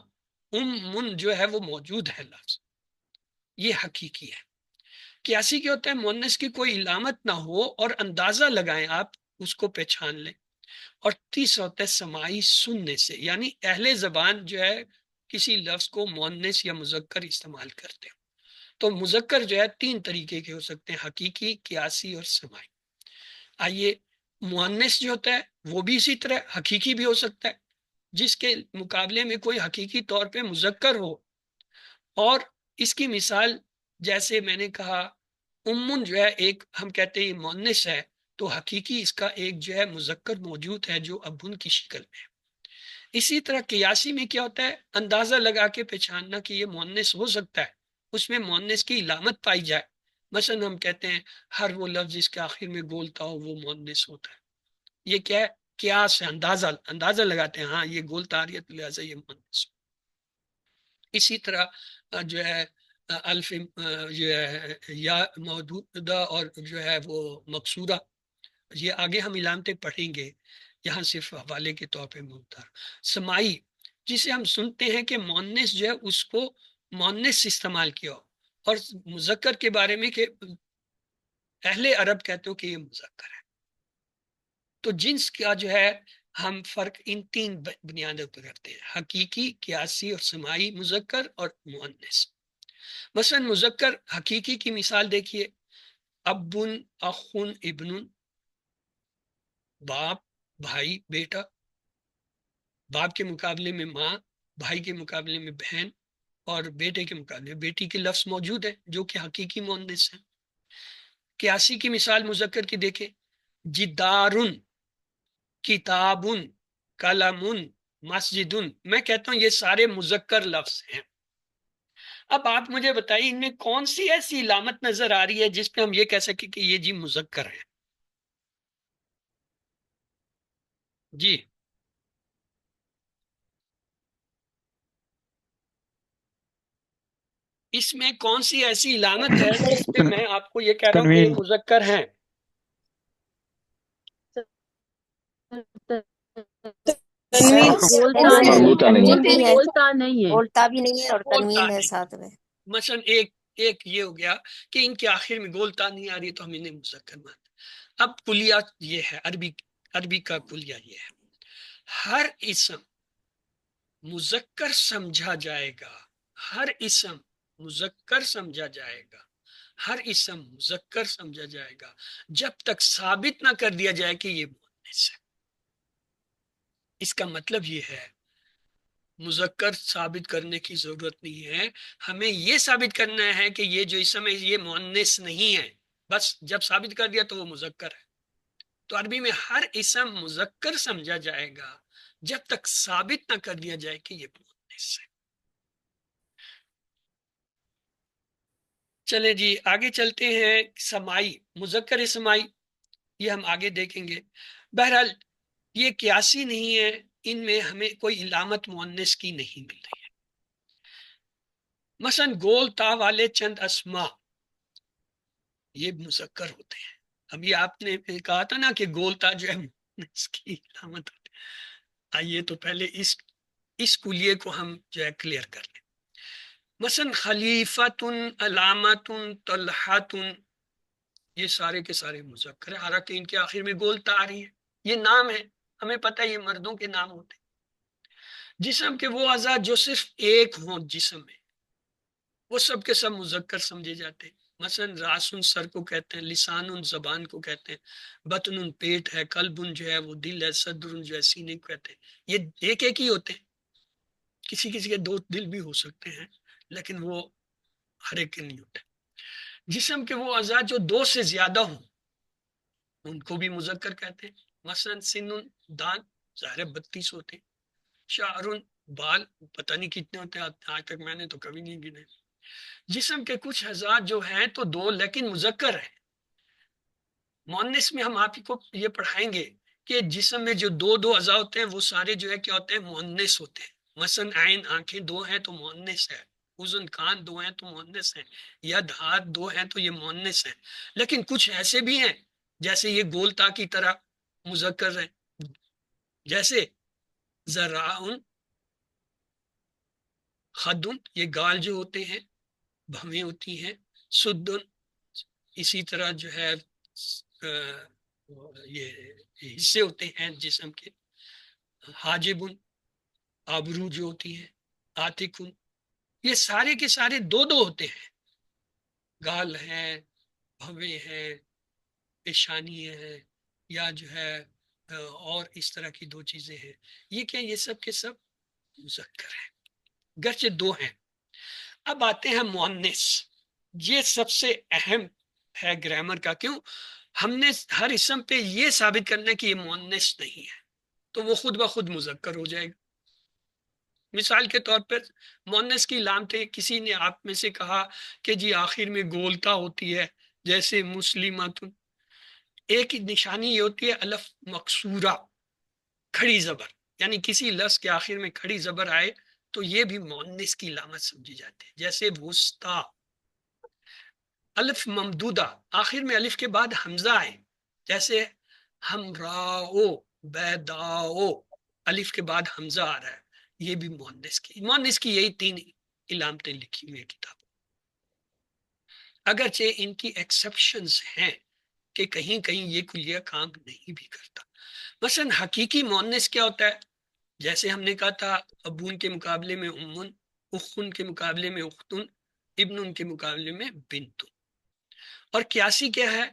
من جو ہے وہ موجود ہے لفظ، یہ حقیقی ہے۔ قیاسی کیا ہوتا ہے؟ مؤنث کی کوئی علامت نہ ہو اور اندازہ لگائیں آپ اس کو پہچان لیں۔ اور تیسرا ہوتا ہے سماعی، سننے سے، یعنی اہل زبان جو ہے کسی لفظ کو مؤنث یا مذکر استعمال کرتے ہیں، تو مذکر جو ہے تین طریقے کے ہو سکتے ہیں، حقیقی، قیاسی اور سماعی۔ آئیے، مؤنث جو ہوتا ہے وہ بھی اسی طرح حقیقی بھی ہو سکتا ہے جس کے مقابلے میں کوئی حقیقی طور پہ مذکر ہو، اور اس کی مثال جیسے میں نے کہا امن جو ہے ایک ہم کہتے ہیں یہ مؤنث ہے، تو حقیقی اس کا ایک جو ہے مذکر موجود ہے جو ابن کی شکل میں ہے۔ اسی طرح قیاسی میں کیا ہوتا ہے؟ اندازہ لگا کے پہچاننا کہ یہ مؤنث ہو سکتا ہے، اس میں مؤنث کی علامت پائی جائے۔ مثلا ہم کہتے ہیں ہر وہ لفظ جس کے آخر میں گولتا ہو وہ مؤنث ہوتا ہے، یہ کیا ہے؟ قیاس ہے، اندازہ لگاتے ہیں، ہاں یہ گولتا آ رہی ہے تو لہٰذا یہ مؤنث۔ اسی طرح جو ہے الف جو ہے یا موجودہ اور جو ہے وہ مقصورہ، یہ آگے ہم علامتیں پڑھیں گے، یہاں صرف حوالے کے طور پہ مختار۔ سماعی، جسے ہم سنتے ہیں کہ مؤنث جو ہے اس کو مؤنث استعمال کیا ہو، اور مذکر کے بارے میں کہ اہل عرب کہتے ہو کہ یہ مذکر ہے۔ تو جنس کا جو ہے ہم فرق ان تین بنیادوں پر کرتے ہیں، حقیقی، قیاسی اور سماعی، مذکر اور مؤنث۔ مثلا مذکر حقیقی کی مثال دیکھیے، ابن، اخن، ابن، باپ، بھائی، بیٹا، باپ کے مقابلے میں ماں، بھائی کے مقابلے میں بہن، اور بیٹے کے مقابلے میں بیٹی کے لفظ موجود ہے جو کہ حقیقی مؤنث ہے۔ قیاسی کی مثال مذکر کی دیکھیں، جدارن، کتابن، قلمن، مسجدن، میں کہتا ہوں یہ سارے مذکر لفظ ہیں۔ اب آپ مجھے بتائیے ان میں کون سی ایسی علامت نظر آ رہی ہے جس پہ ہم یہ کہہ سکیں کہ یہ جی مذکر ہے؟ جی اس میں کون سی ایسی علامت ہے جس پہ میں آپ کو یہ کہہ رہا ہوں کہ یہ تنوین، مذکر ہیں؟ مربوطہ نہیں ہے۔ تنوین ہے، بولتا نہیں ہے۔ بولتا بھی نہیں ہے اور بولتا تنوین ہے نہیں۔ ساتھ میں۔ مثلا ایک یہ ہو گیا کہ ان کے آخر میں گولتا نہیں آ رہی تو ہم انہیں مذکر مانتے۔ اب کلیہ یہ ہے، عربی کا کلیہ یہ ہے، ہر اسم مذکر سمجھا جائے گا، ہر اسم مذکر سمجھا جائے گا، ہر اسم مذکر سمجھا جائے گا جب تک ثابت نہ کر دیا جائے کہ یہ مؤنث ہے۔ اس کا مطلب یہ ہے مذکر ثابت کرنے کی ضرورت نہیں ہے، ہمیں یہ ثابت کرنا ہے کہ یہ جو اسم ہے یہ مؤنث نہیں ہے، بس جب ثابت کر دیا تو وہ مذکر ہے۔ تو عربی میں ہر اسم مذکر سمجھا جائے گا جب تک ثابت نہ کر دیا جائے کہ یہ مؤنث ہے۔ چلے جی آگے چلتے ہیں، سمائی مذکر سمائی یہ ہم آگے دیکھیں گے۔ بہرحال یہ قیاسی نہیں ہے، ان میں ہمیں کوئی علامت مؤنث کی نہیں مل رہی ہے۔ مثلا گول تا والے چند اسما یہ مذکر ہوتے ہیں۔ اب یہ آپ نے کہا تھا نا کہ گول تا جو ہے مؤنث کی علامت ہوتی ہے۔ آئیے تو پہلے اس کلیے کو ہم جو ہے کلیئر کر لیں۔ مثلا خلیفۃ، علامت، طلحۃ، یہ سارے کے سارے مذکر ہیں، حالانکہ ان کے آخر میں گول تا آ رہی ہے۔ یہ نام ہے، ہمیں پتہ ہے یہ مردوں کے نام ہوتے ہیں۔ جسم کے وہ اعضاء جو صرف ایک ہوں جسم میں، وہ سب کے سب مذکر سمجھے جاتے ہیں۔ مثلا راسن سر کو کہتے ہیں، لسان زبان کو کہتے ہیں، بطن پیٹ ہے، قلب جو ہے وہ دل ہے، صدر جو ہے سینے کو کہتے ہیں۔ یہ ایک ہی ہوتے ہیں، کسی کسی کے دو دل بھی ہو سکتے ہیں لیکن وہ ہر ایک کے نہیں ہوتے۔ جسم کے وہ اعضاء جو دو سے زیادہ ہوں ان کو بھی مذکر کہتے ہیں۔ مثلا سن دان ظاہر 32 ہوتے ہیں، شعر بال پتہ نہیں کتنے ہوتے ہیں، آج تک میں نے تو کبھی نہیں گنے۔ جسم کے کچھ اعضاء جو ہیں تو دو لیکن مذکر ہیں۔ مؤنث میں ہم آپ کو یہ پڑھائیں گے کہ جسم میں جو دو اعضاء ہوتے ہیں وہ سارے جو ہے کیا ہوتے ہیں، مؤنث ہوتے ہیں۔ مثلا عین آنکھیں دو ہیں تو مؤنث ہے، اذن کان دو ہیں تو مؤنث ہیں، ید ہاتھ دو ہیں تو یہ مؤنث ہیں۔ لیکن کچھ ایسے بھی ہیں جیسے یہ گول تا کی طرح مذکر ہیں، جیسے ذراعن، خدن یہ گال جو ہوتے ہیں، بھویں ہوتی ہیں، سدن اسی طرح جو ہے یہ حصے ہوتے ہیں جسم کے، حاجبن آبرو جو ہوتی ہیں، آتکن، یہ سارے کے سارے دو ہوتے ہیں، گال ہیں، بھویں ہیں، پیشانی ہے، یا جو ہے اور اس طرح کی دو چیزیں ہیں۔ یہ کیا، یہ سب کے سب مذکر ہیں گرچہ دو ہیں۔ اب آتے ہیں مؤنث، یہ سب سے اہم ہے گرامر کا۔ کیوں؟ ہم نے ہر اسم پہ یہ ثابت کرنا ہے کہ یہ مؤنث نہیں ہے تو وہ خود بخود مذکر ہو جائے گا۔ مثال کے طور پر مؤنث کی علامتیں، کسی نے آپ میں سے کہا کہ جی آخر میں گولتا ہوتی ہے، جیسے مسلمات، ایک نشانی یہ ہوتی ہے الف مقصورہ، کھڑی زبر، یعنی کسی لفظ کے آخر میں کھڑی زبر آئے تو یہ بھی مؤنث کی علامت سمجھی جاتی ہے۔ جیسے وسطی، الف ممدودہ، آخر میں الف کے بعد حمزہ آئے، جیسے ہمراؤ، بیداؤ، الف کے بعد حمزہ آ رہا ہے، یہ بھی مؤنث کی یہی 3 علامتیں لکھی ہوئی کتاب۔ اگرچہ ان کی ایکسپشنز ہیں کہ کہیں کہیں یہ کلیہ کام نہیں بھی کرتا۔ مثلا حقیقی مؤنث کیا ہوتا ہے؟ جیسے ہم نے کہا تھا ابون کے مقابلے میں امن، اخن کے مقابلے میں اختن، ابن کے مقابلے میں بنتن۔ اور قیاسی کیا ہے؟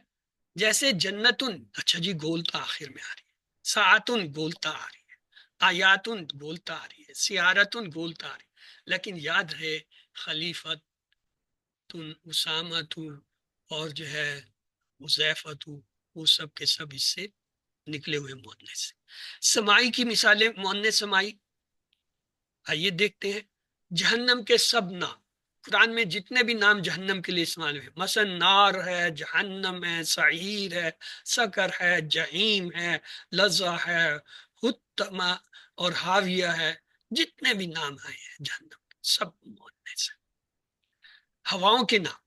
جیسے جنتن، اچھا جی گولتا آخر میں آ رہی ہے، ساعتن گولتا آ رہی ہے، آیاتن گولتا آ رہی ہے، سیارتن گولتا آ رہی ہے، لیکن یاد رہے خلیفت، اسامت اور جو ہے حذیفت، وہ سب کے سب اس سے نکلے ہوئے مؤنث۔ سمائی کی مثالیں مؤنث سمائی، آئیے دیکھتے ہیں۔ جہنم کے سب نام، قرآن میں جتنے بھی نام جہنم کے لیے استعمال ہوئے، مثلا نار ہے، جہنم ہے، سعیر ہے، سکر ہے، جہیم ہے، لظہ ہے، حطمہ اور حاویہ ہے، جتنے بھی نام آئے ہیں جہنم سب مؤنث ہیں۔ ہواؤں کے نام،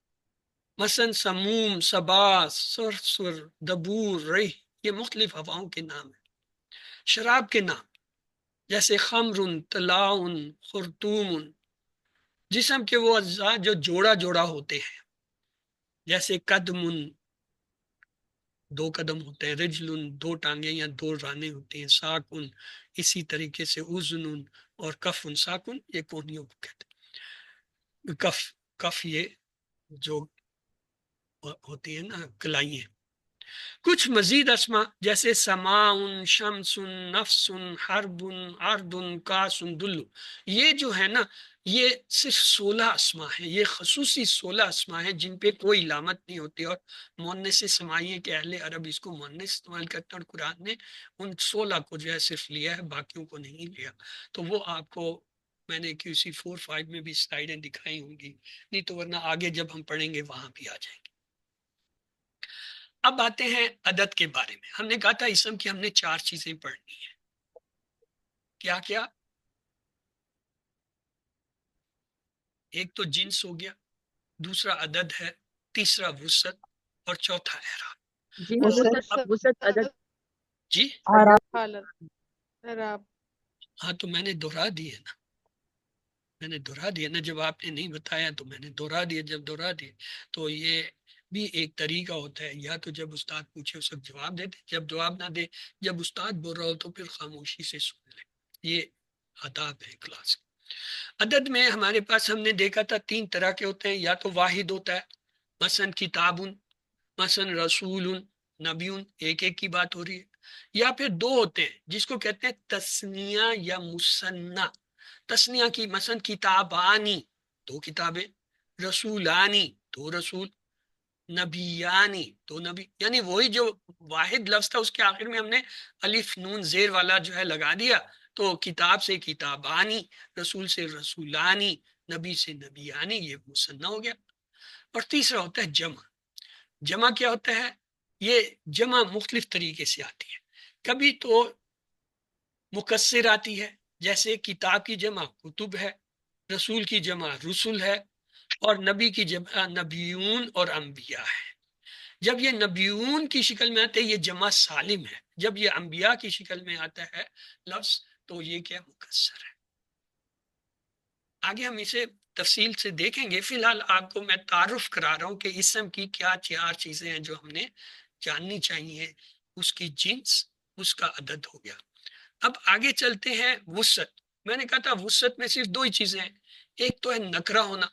مثلا سموم، صبا، سرسر، دبور، ریح، یہ مختلف ہواؤں کے نام ہیں۔ شراب کے نام جیسے خمر، طلاء، خرطوم۔ جسم کے وہ اجزاء جو جوڑا جوڑا ہوتے ہیں، جیسے قدم، 2 قدم ہوتے ہیں، رجل 2 ٹانگیں یا 2 رانے ہوتے ہیں، ساکن اسی طریقے سے، اذن اور کفن، ساکن یہ کونیوں کو کہتے ہیں، کف یہ جو ہوتی ہیں نا کلائیں، کچھ مزید اسما جیسے سماؤن، شمسن، نفسن، حربن، عردن، کاسن، دلو، یہ جو ہے نا یہ صرف 16 اسما ہیں، یہ خصوصی 16 اسما ہیں جن پہ کوئی علامت نہیں ہوتی، اور مؤنث سمائی ہے کہ اہل عرب اس کو مؤنث استعمال کرتے ہیں، اور قرآن نے ان 16 کو جو ہے صرف لیا ہے، باقیوں کو نہیں لیا۔ تو وہ آپ کو میں نے QC 4-5 میں بھی سلائیڈیں دکھائی ہوں گی، نہیں تو ورنہ آگے جب ہم پڑھیں گے وہاں بھی آ جائیں گے۔ اب آتے ہیں عدد کے بارے میں۔ ہم نے کہا تھا اسم کی ہم نے 4 چیزیں پڑھنی ہیں، کیا کیا؟ ایک تو جنس ہو گیا، دوسرا عدد ہے، تیسرا وسعت، اور چوتھا اعراب۔ جی وسعت عدد جی اعراب۔ ہاں تو میں نے دہرا دیے نا، میں نے دہرا دیا نا، جب آپ نے نہیں بتایا تو میں نے دہرا دیا، جب دہرا دیا تو یہ بھی ایک طریقہ ہوتا ہے، یا تو جب استاد پوچھے اس وقت جواب دیتے، جب جواب نہ دے، جب استاد بول رہا ہو تو پھر خاموشی سے سن لیں، یہ آداب ہے کلاس کے۔ عدد میں ہمارے پاس ہم نے دیکھا تھا 3 طرح کے ہوتے ہیں، یا تو واحد ہوتا ہے، مثلا کتابن، مثلا رسول، نبیون، ایک ایک کی بات ہو رہی ہے، یا پھر 2 ہوتے ہیں جس کو کہتے ہیں تثنیہ یا مثنیٰ۔ تثنیہ کی مثلا کتابانی، 2 کتابیں، رسولانی، 2 رسول، نبیانی، 2 نبی، یعنی وہی جو واحد لفظ تھا اس کے آخر میں ہم نے الف نون زیر والا جو ہے لگا دیا، تو کتاب سے کتابانی، رسول سے رسولانی، نبی سے نبیانی، یہ مثنیٰ ہو گیا۔ اور تیسرا ہوتا ہے جمع۔ جمع کیا ہوتا ہے؟ یہ جمع مختلف طریقے سے آتی ہے، کبھی تو مکسر آتی ہے، جیسے کتاب کی جمع کتب ہے، رسول کی جمع رسل ہے، اور نبی کی جمع نبیون اور انبیاء ہے۔ جب یہ نبیون کی شکل میں آتا ہے یہ جمع سالم ہے، جب یہ انبیاء کی شکل میں آتا ہے لفظ تو یہ کیا مکسر ہے۔ آگے ہم اسے تفصیل سے دیکھیں گے، فی الحال آپ کو میں تعارف کرا رہا ہوں کہ اسم کی کیا 4 چیزیں ہیں جو ہم نے جاننی چاہیے، اس کی جنس، اس کا عدد ہو گیا۔ اب آگے چلتے ہیں وسعت۔ میں نے کہا تھا وسعت میں صرف 2 ہی چیزیں ہیں، ایک تو ہے نکرہ ہونا،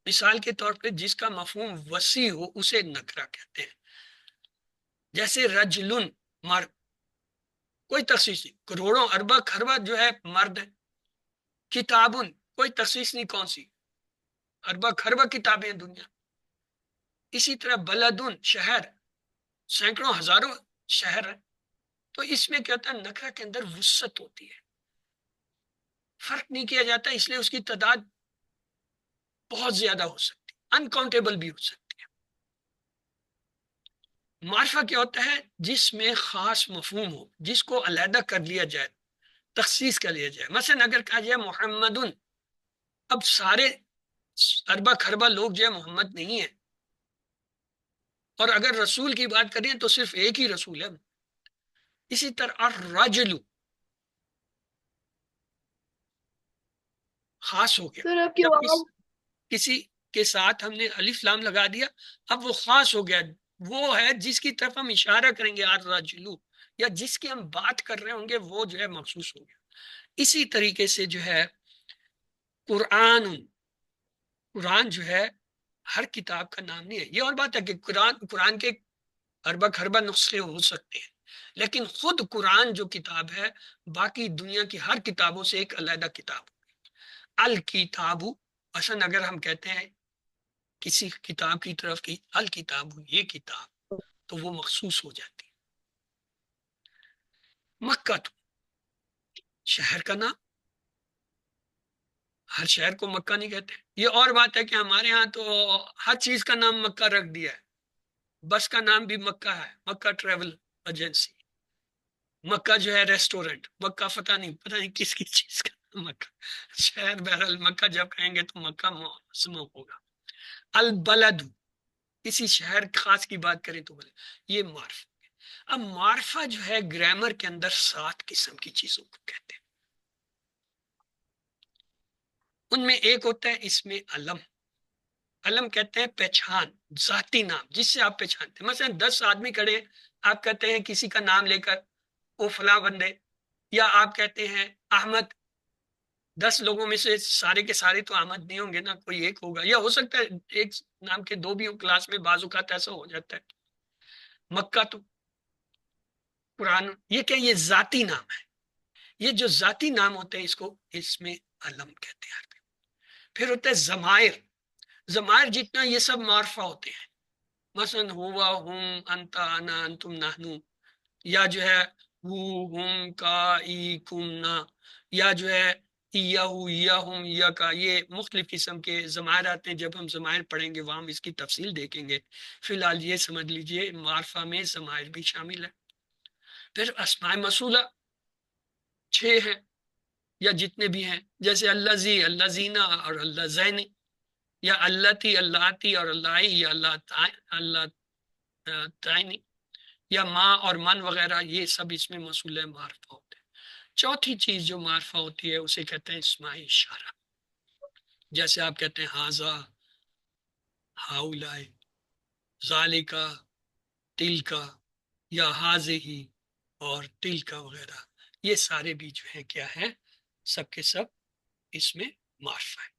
مثال کے طور پہ جس کا مفہوم وسیع ہو اسے نکرہ کہتے ہیں، جیسے رجلن، مرد، کوئی تخصیص نہیں، کروڑوں اربہ خربہ جو ہے مرد ہے۔ کتابن، کوئی تخصیص نہیں کون سی، اربہ خربہ کتابیں ہیں دنیا۔ اسی طرح بلدن، شہر، سینکڑوں ہزاروں شہر ہے۔ تو اس میں کیا ہوتا ہے، نکرہ کے اندر وسعت ہوتی ہے، فرق نہیں کیا جاتا، اس لیے اس کی تعداد بہت زیادہ ہو سکتی، انکاؤنٹیبل بھی ہو سکتی ہے۔ معرفہ کیا ہوتا ہے، جس میں خاص مفہوم ہو، جس کو علیحدہ کر لیا جائے، تخصیص کر لیا جائے۔ مثلا اگر کہا جائے محمدن، اب سارے اربہ خربہ لوگ جو ہے محمد نہیں ہیں، اور اگر رسول کی بات کریں تو صرف ایک ہی رسول ہے۔ اسی طرح الرجل خاص ہو گیا، سر آپ کی جب آواز کسی کے ساتھ ہم نے الف لام لگا دیا، اب وہ خاص ہو گیا، وہ ہے جس کی طرف ہم اشارہ کریں گے الرجل، یا جس کی ہم بات کر رہے ہوں گے وہ جو ہے مخصوص ہو گیا۔ اسی طریقے سے جو ہے قرآن، قرآن جو ہے ہر کتاب کا نام نہیں ہے۔ یہ اور بات ہے کہ قرآن کے اربہ خربہ نسخے ہو سکتے ہیں، لیکن خود قرآن جو کتاب ہے باقی دنیا کی ہر کتابوں سے ایک علیحدہ کتاب۔ الکتاب، مثلا اگر ہم کہتے ہیں کسی کتاب کی طرف کی الکتاب، یہ کتاب، تو وہ مخصوص ہو جاتی ہے۔ مکہ، شہر کا نام، ہر شہر کو مکہ نہیں کہتے۔ یہ اور بات ہے کہ ہمارے ہاں تو ہر چیز کا نام مکہ رکھ دیا ہے، بس کا نام بھی مکہ ہے، مکہ ٹریول ایجنسی، مکہ جو ہے ریسٹورنٹ، مکہ پتہ نہیں کس کی چیز کا نام مکہ، شہر بہرحال مکہ جب کہیں گے تو مکہ مسمع ہوگا۔ البلد، کسی شہر خاص کی بات کریں تو یہ معرفہ۔ اب معرفہ جو ہے گرامر کے اندر 7 قسم کی چیزوں کو کہتے ہیں، ان میں ایک ہوتا ہے اس میں علم۔ علم کہتے ہیں پہچان، ذاتی نام جس سے آپ پہچانتے ہیں۔ مثلا 10 آدمی کھڑے ہیں، آپ کہتے ہیں کسی کا نام لے کر وہ فلاں بندے، یا آپ کہتے ہیں احمد، 10 لوگوں میں سے سارے کے سارے تو احمد نہیں ہوں گے نا، کوئی ایک ہوگا، یا ہو سکتا ہے ایک نام کے 2 بھی ہوں کلاس میں، بعض اوقات ایسا ہو جاتا ہے۔ مکہ تو قرآن، یہ کہ یہ ذاتی نام ہے. یہ جو ذاتی نام ہوتے ہیں اس کو اس میں علم کہتے ہیں. پھر ہوتا ہے ضمائر. ضمائر جتنا یہ سب معرفہ ہوتے ہیں، مثلا ہوا، ہم، انت، انا، انتم، نحنو، یا جو ہے ہو، ہم، کا، ای، کم، نا، یا جو ہے ایہو، ایہم، ایکا، یہ مختلف قسم کے ضمائر آتے ہیں. جب ہم ضمائر پڑھیں گے وہاں ہم اس کی تفصیل دیکھیں گے. فی الحال یہ سمجھ لیجئے معرفہ میں ضمائر بھی شامل ہے. پھر اسماء موصولہ 6 ہیں یا جتنے بھی ہیں، جیسے اللذی، اللذینہ اور اللذین، یا اللتی، اللاتی اور اللائی، یا اللہ تعینی، یا ماں اور من وغیرہ، یہ سب اس میں موصول معرفہ ہوتے ہیں. چوتھی چیز جو معرفہ ہوتی ہے اسے کہتے ہیں اسماء اشارہ. جیسے آپ کہتے ہیں ہاذا، ہاؤلائے، ذالکا، تلکا، یا ہاذہی اور تلکا وغیرہ، یہ سارے بھی جو ہیں کیا ہیں، سب کے سب اس میں معرفہ ہے.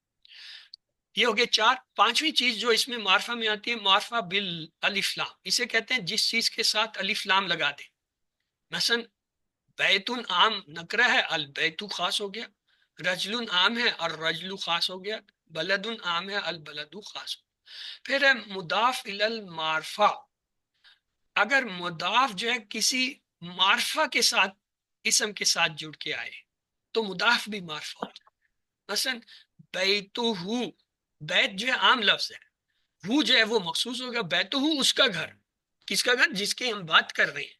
یہ ہو گئے 4. 5ویں چیز جو اس میں معرفہ میں آتی ہے، معرفہ بالالف لام. اسے کہتے ہیں جس چیز کے ساتھ الف لام لگا دیں. مثلا بیتن عام نکرہ ہے، البیتو خاص ہو گیا. رجل عام ہے اور رجل خاص ہو گیا. بلد عام ہے، البلد خاص ہو گیا. پھر ہے مضاف الی المعرفہ. اگر مضاف جو ہے کسی معرفہ کے ساتھ اسم کے ساتھ جڑ کے آئے تو مضاف بھی معرفہ ہوتا ہے. مثلا بیتو، بیت جو ہے عام لفظ ہے، ہو جو ہے وہ مخصوص ہوگا. بیتو اس کا گھر، کس کا گھر؟ جس کی ہم بات کر رہے ہیں.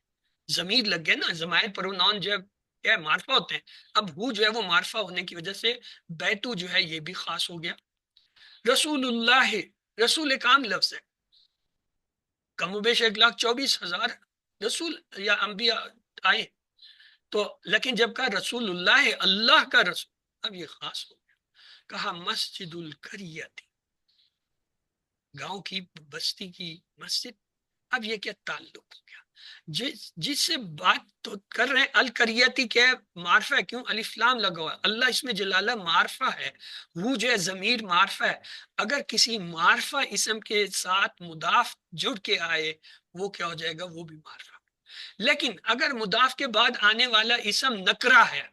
ضمیر لگ گیا نا، ضمائر پروناؤن جو ہے کیا معرفہ ہوتے ہیں. اب ہو جو ہے وہ معرفہ ہونے کی وجہ سے بیتو جو ہے یہ بھی خاص ہو گیا. رسول اللہ، رسول ایک عام لفظ ہے، کم و بیش 1,24,000 رسول یا انبیاء آئے تو، لیکن جب کہا رسول اللہ ہے، اللہ کا رسول، اب یہ خاص ہو گیا. کہا مسجد القریتی، گاؤں کی بستی کی مسجد. اب یہ کیا تعلق ہو گیا؟ جس سے بات تو کر رہے ہیں القریتی کیا معرفہ ہے، کیوں الف لام لگا ہوا ہے. اللہ اس میں جلالہ معرفہ ہے، وہ جو ہے ضمیر معرفہ ہے. اگر کسی معرفہ اسم کے ساتھ مضاف جڑ کے آئے وہ کیا ہو جائے گا؟ وہ بھی معرفہ. لیکن اگر مضاف کے بعد آنے والا اسم نکرہ ہے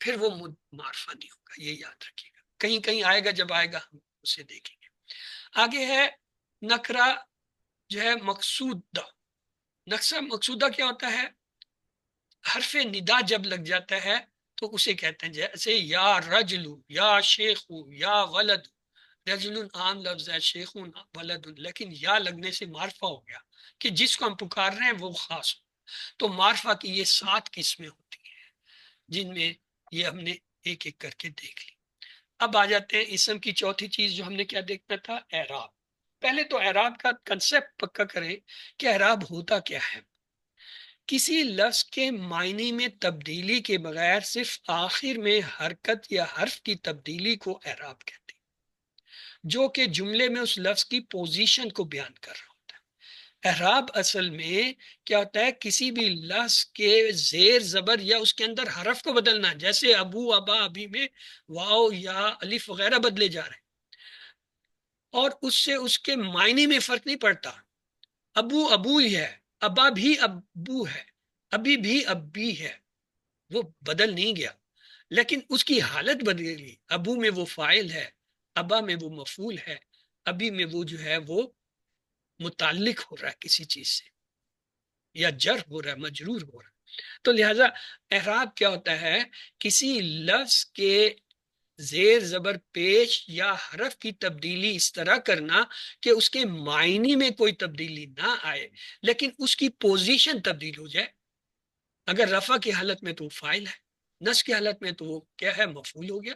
پھر وہ معرفہ نہیں ہوگا. یہ یاد رکھیے گا، کہیں کہیں آئے گا، جب آئے گا ہم اسے دیکھیں گے. آگے ہے نکرہ جو ہے مقصودہ. نکرہ مقصودہ کیا ہوتا ہے؟ حرف ندا جب لگ جاتا ہے تو اسے کہتے ہیں جیسے یا رجل، یا شیخ، یا ولد. رجل عام لفظ ہے، شیخ ولد، لیکن یا لگنے سے معرفہ ہو گیا کہ جس کو ہم پکار رہے ہیں وہ خاص ہو. تو معرفہ کی یہ 7 قسمیں ہوتی ہیں جن میں یہ ہم نے ایک ایک کر کے دیکھ لی. اب آ جاتے ہیں اسم کی چوتھی چیز جو ہم نے کیا دیکھنا تھا، اعراب. پہلے تو اعراب کا کنسپٹ پکا کریں کہ اعراب ہوتا کیا ہے. کسی لفظ کے معنی میں تبدیلی کے بغیر صرف آخر میں حرکت یا حرف کی تبدیلی کو اعراب کہتے ہیں، جو کہ جملے میں اس لفظ کی پوزیشن کو بیان کر رہا ہوتا ہے. اعراب اصل میں کیا ہوتا ہے؟ کسی بھی لفظ کے زیر زبر یا اس کے اندر حرف کو بدلنا. جیسے ابو، ابا، ابھی میں واو یا الف وغیرہ بدلے جا رہے ہیں اور اس سے اس کے معنی میں فرق نہیں پڑتا. ابو ابو ہی ہے، ابا بھی ابو ہے، ابھی بھی ابی ہے، وہ بدل نہیں گیا لیکن اس کی حالت بدل گئی. ابو میں وہ فاعل ہے، ابا میں وہ مفعول ہے، ابھی میں وہ جو ہے وہ متعلق ہو رہا ہے کسی چیز سے، یا جر ہو رہا ہے، مجرور ہو رہا ہے. تو لہذا اعراب کیا ہوتا ہے؟ کسی لفظ کے زیر زبر پیش یا حرف کی تبدیلی اس طرح کرنا کہ اس کے معنی میں کوئی تبدیلی نہ آئے لیکن اس کی پوزیشن تبدیل ہو جائے. اگر رفع کی حالت میں تو وہ فاعل ہے، نصب کی حالت میں تو وہ کیا ہے؟ مفعول ہو گیا،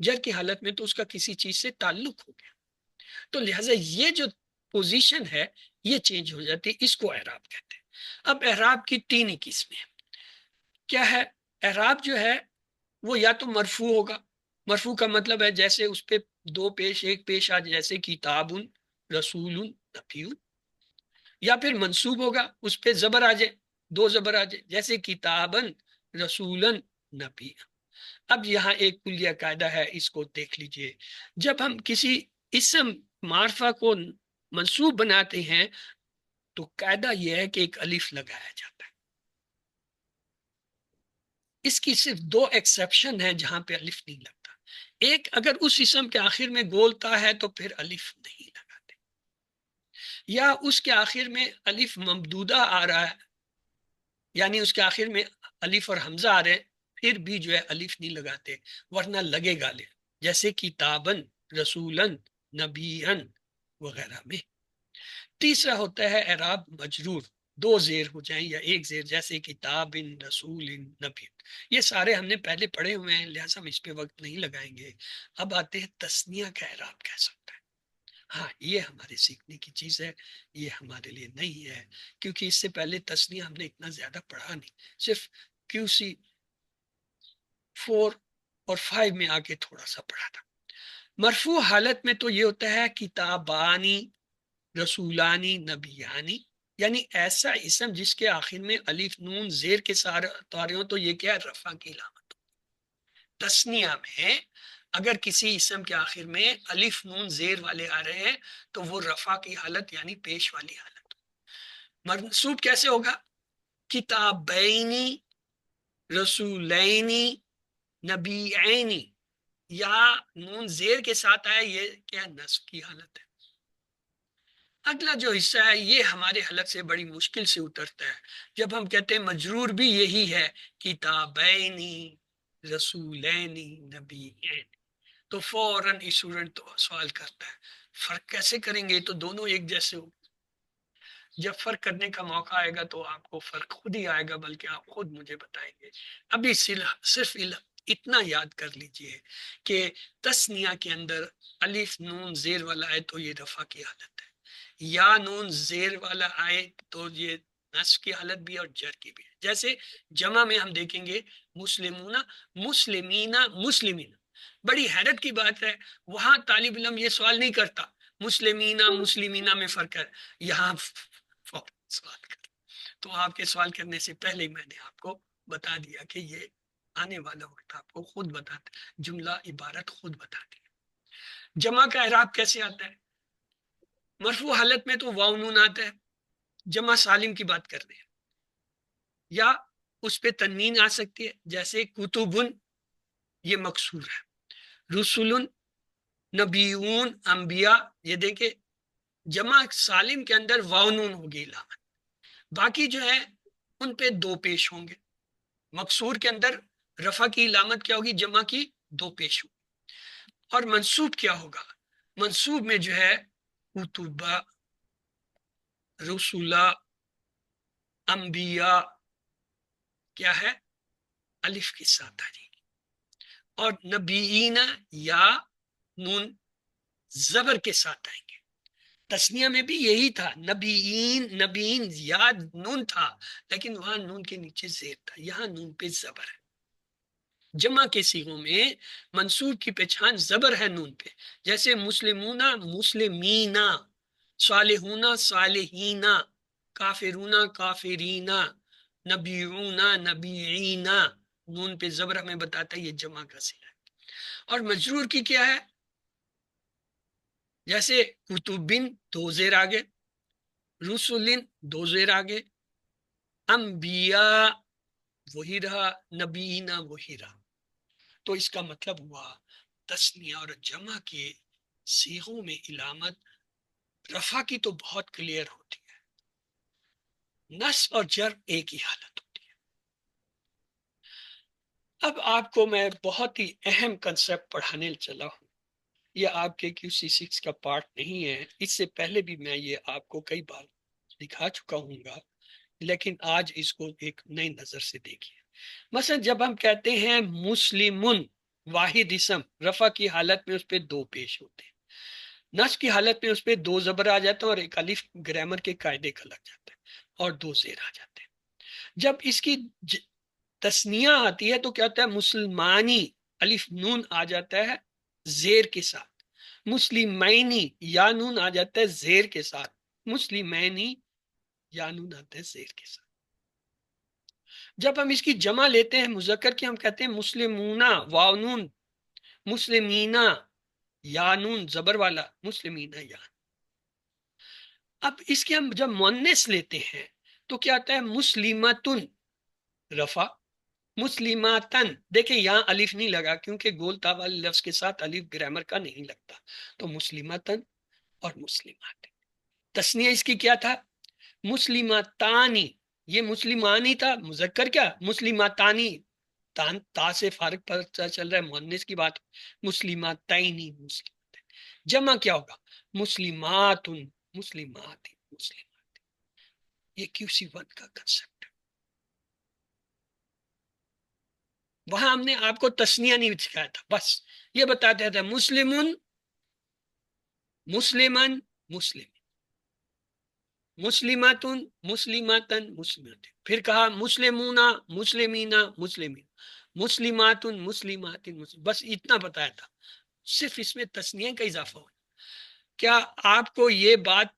جر کی حالت میں تو اس کا کسی چیز سے تعلق ہو گیا. تو لہٰذا یہ جو پوزیشن ہے یہ چینج ہو جاتی ہے، اس کو اعراب کہتے ہیں. اب اعراب کی 3 ہی قسمیں کیا ہے؟ اعراب جو ہے وہ یا تو مرفوع ہوگا. مرفوع کا مطلب ہے جیسے اس پہ 2 پیش 1 پیش آ جائے، جیسے کتاب، رسول، نبی. یا پھر منصوب ہوگا، اس پہ زبر آ جائے، 2 زبر آ جائے، جیسے کتابن، رسولن، نبی. اب یہاں ایک کلیہ قاعدہ ہے، اس کو دیکھ لیجئے. جب ہم کسی اسم معرفہ کو منصوب بناتے ہیں تو قاعدہ یہ ہے کہ ایک الف لگایا جاتا ہے. اس کی صرف 2 ایکسیپشن ہیں جہاں پہ الف نہیں لگتا. ایک، اگر اس اسم کے آخر میں گولتا ہے تو پھر الف نہیں لگاتے، یا اس کے آخر میں الف ممدودہ آ رہا ہے، یعنی اس کے آخر میں الف اور حمزہ آ رہے ہیں، پھر بھی جو ہے الف نہیں لگاتے، ورنہ لگے گا الف، جیسے کتابن، رسولن، نبیان وغیرہ میں. تیسرا ہوتا ہے اعراب مجرور، 2 زیر ہو جائیں یا 1 زیر، جیسے کتاب، رسول، نبی. یہ سارے ہم نے پہلے پڑھے ہوئے ہیں، لہٰذا ہم اس پہ وقت نہیں لگائیں گے. اب آتے ہیں تثنیہ کا اعراب کیسا ہوتا ہے. ہاں، یہ ہمارے سیکھنے کی چیز ہے، یہ ہمارے لیے نہیں ہے، کیونکہ اس سے پہلے تثنیہ ہم نے اتنا زیادہ پڑھا نہیں، صرف QC 4 اور 5 میں آ کے تھوڑا سا پڑھا تھا. مرفوع حالت میں تو یہ ہوتا ہے کتابانی، رسولانی، نبیانی، یعنی ایسا اسم جس کے آخر میں الف نون زیر کے سارے اتارے ہوں تو یہ کیا ہے؟ رفع کی علامت. تثنیہ میں اگر کسی اسم کے آخر میں الف نون زیر والے آ رہے ہیں تو وہ رفع کی حالت یعنی پیش والی حالت. منصوب کیسے ہوگا؟ کتابینی، رسولینی، نبیینی، یا نون زیر کے ساتھ آئے، یہ کیا نصب کی حالت ہے. اگلا جو حصہ ہے یہ ہمارے حلق سے بڑی مشکل سے اترتا ہے، جب ہم کہتے ہیں مجرور بھی یہی ہے، کتابینی، رسولینی، نبیین، تو فوراً اسٹوڈنٹ تو سوال کرتا ہے فرق کیسے کریں گے؟ تو دونوں ایک جیسے ہو. جب فرق کرنے کا موقع آئے گا تو آپ کو فرق خود ہی آئے گا، بلکہ آپ خود مجھے بتائیں گے. ابھی صرف اتنا یاد کر لیجئے کہ تثنیہ کے اندر الف نون زیر والا آئے تو یہ رفع کی حالت ہے، یا نون زیر والا آئے تو یہ نصب کی حالت بھی ہے اور جر کی بھی ہے. جیسے جمع میں ہم دیکھیں گے مسلمون، مسلمینہ، مسلمین. بڑی حیرت کی بات ہے، وہاں طالب علم یہ سوال نہیں کرتا مسلمینہ مسلمینہ میں فرق ہے، یہاں سوال کر. تو آپ کے سوال کرنے سے پہلے میں نے آپ کو بتا دیا کہ یہ آنے والا وقت آپ کو خود بتاتا، جملہ عبارت خود بتاتی ہے. جمع کا اعراب کیسے آتا ہے؟ مرفوع حالت میں تو واو نون آتا ہے، جمع سالم کی بات کر رہے ہیں، یا اس پہ تنوین آ سکتی ہے، جیسے کتبن، یہ مکسور ہے، رسولن، نبیون، انبیاء. یہ دیکھیں جمع سالم کے اندر واو نون ہوگی علامت، باقی جو ہے ان پہ 2 پیش ہوں گے. مکسور کے اندر رفع کی علامت کیا ہوگی؟ جمع کی 2 پیش ہوگی. اور منصوب کیا ہوگا؟ منصوب میں جو ہے کتبہ، رسولہ، انبیاء، کیا ہے؟ الف کے ساتھ آ جائے گی. اور نبیین یا نون زبر کے ساتھ آئیں گے. تثنیہ میں بھی یہی تھا، نبیین، نبیین یا نون تھا، لیکن وہاں نون کے نیچے زیر تھا، یہاں نون پہ زبر ہے. جمع کے صیغوں میں منصوب کی پہچان زبر ہے نون پہ، جیسے مسلمون، مسلمینا، صالحون، صالحین، کافرون، کافرین، نبیون، نبیین. نون پہ زبر ہمیں بتاتا ہے یہ جمع کا صیغہ ہے. اور مجرور کی کیا ہے؟ جیسے کتبن 2 زیر آگے، رسولن 2 زیر آگے، انبیاء وہی رہا، نبینا وہی رہا. تو اس کا مطلب ہوا تثنیہ اور جمع کے صیغوں میں علامت رفع کی تو بہت کلیئر ہوتی ہے، نصب اور جر ایک ہی حالت ہوتی ہے. اب آپ کو میں بہت ہی اہم کنسپٹ پڑھانے چلا ہوں، یہ آپ کے QC 6 کا پارٹ نہیں ہے، اس سے پہلے بھی میں یہ آپ کو کئی بار دکھا چکا ہوں گا، لیکن آج اس کو ایک نئی نظر سے دیکھیے. مثلا جب ہم کہتے ہیں مسلمن، واحد اسم، رفع کی حالت میں اس پہ 2 پیش ہوتے ہیں، نصب کی حالت میں اس پہ 2 زبر آ جاتا ہے اور ایک الف گرامر کے قاعدے کا لگ جاتا ہے اور 2 زیر آ جاتے ہیں. جب اس کی تثنیہ آتی ہے تو کیا ہوتا ہے؟ مسلمانی، الف نون آ جاتا ہے زیر کے ساتھ، مسلمینی، یا نون آ جاتا ہے زیر کے ساتھ، مسلمینی، یا نون آتا ہے زیر کے ساتھ. جب ہم اس کی جمع لیتے ہیں مذکر کی، ہم کہتے ہیں مسلمونا، واو نون، مسلمینا، یا نون زبر والا، مسلمینا یا. اب اس کے ہم جب مؤنث لیتے ہیں تو کیا آتا ہے؟ مسلمتن رفع، مسلماتن، دیکھیں یہاں الف نہیں لگا کیونکہ گول تا والے لفظ کے ساتھ الف گرامر کا نہیں لگتا، تو مسلماتن اور مسلمات۔ تسنیہ اس کی کیا تھا؟ مسلماتانی، یہ مسلمانی تھا، مذکر کیا مسلماتانی، تا سے فارغ پتہ چل رہا ہے مؤنث کی بات، مسلماتینی، مسلمات۔ جمع کیا ہوگا؟ مسلمات، مسلمات، مسلمات۔ یہ QC1 کا کنسپٹ ہے۔ وہاں ہم نے آپ کو تسنیہ نہیں سکھایا تھا، بس یہ بتاتے تھے مسلمن، مسلمن، مسلم، مسلماتن، مسلماتن، مسلمات، پھر کہا مسلمونا، مسلمینا، مسلمین، مسلماتن، مسلماتن، مسلم، بس اتنا بتایا تھا، صرف اس میں تسنیہ کا اضافہ ہو۔ کیا آپ کو یہ بات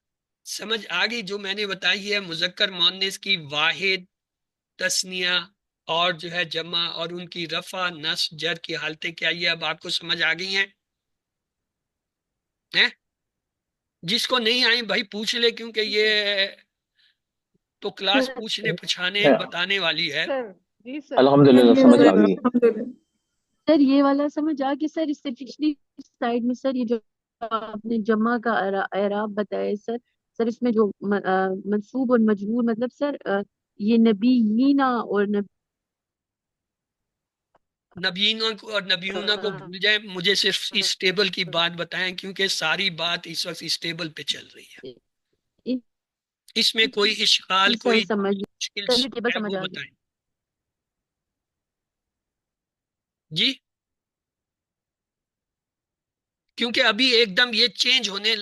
سمجھ آ گئی جو میں نے بتائی ہے؟ مذکر مؤنث کی واحد، تسنیہ اور جو ہے جمع اور ان کی رفع، نصب، جر کی حالتیں کیا، یہ اب آپ کو سمجھ آ گئی ہیں؟ جس کو نہیں آئی بھائی پوچھ لے، کیونکہ یہ تو کلاس پوچھنے پچھانے بتانے والی ہے۔ سر جی سر، الحمدللہ سمجھ آ گئی۔ الحمدللہ۔ سر یہ والا سمجھ آ گیا سر، اس سے پچھلی سلائیڈ میں سر یہ جو آپ نے جمع کا اعراب بتایا سر، سر اس میں جو منصوب اور مجرور مطلب سر یہ نبیینا اور نبینا کو اور نبیونا کو بھول جائیں، مجھے صرف اس ٹیبل کی بات بتائیں، کیونکہ ساری بات اس وقت اس ٹیبل پہ چل رہی ہے، اس میں کوئی اشکال، سر کوئی سمجھ مشکل سر یہ ٹیبل ہے سمجھ وہ آ گئی۔ بتائیں جی، کیونکہ ابھی ایک دم یہ چینج ہونے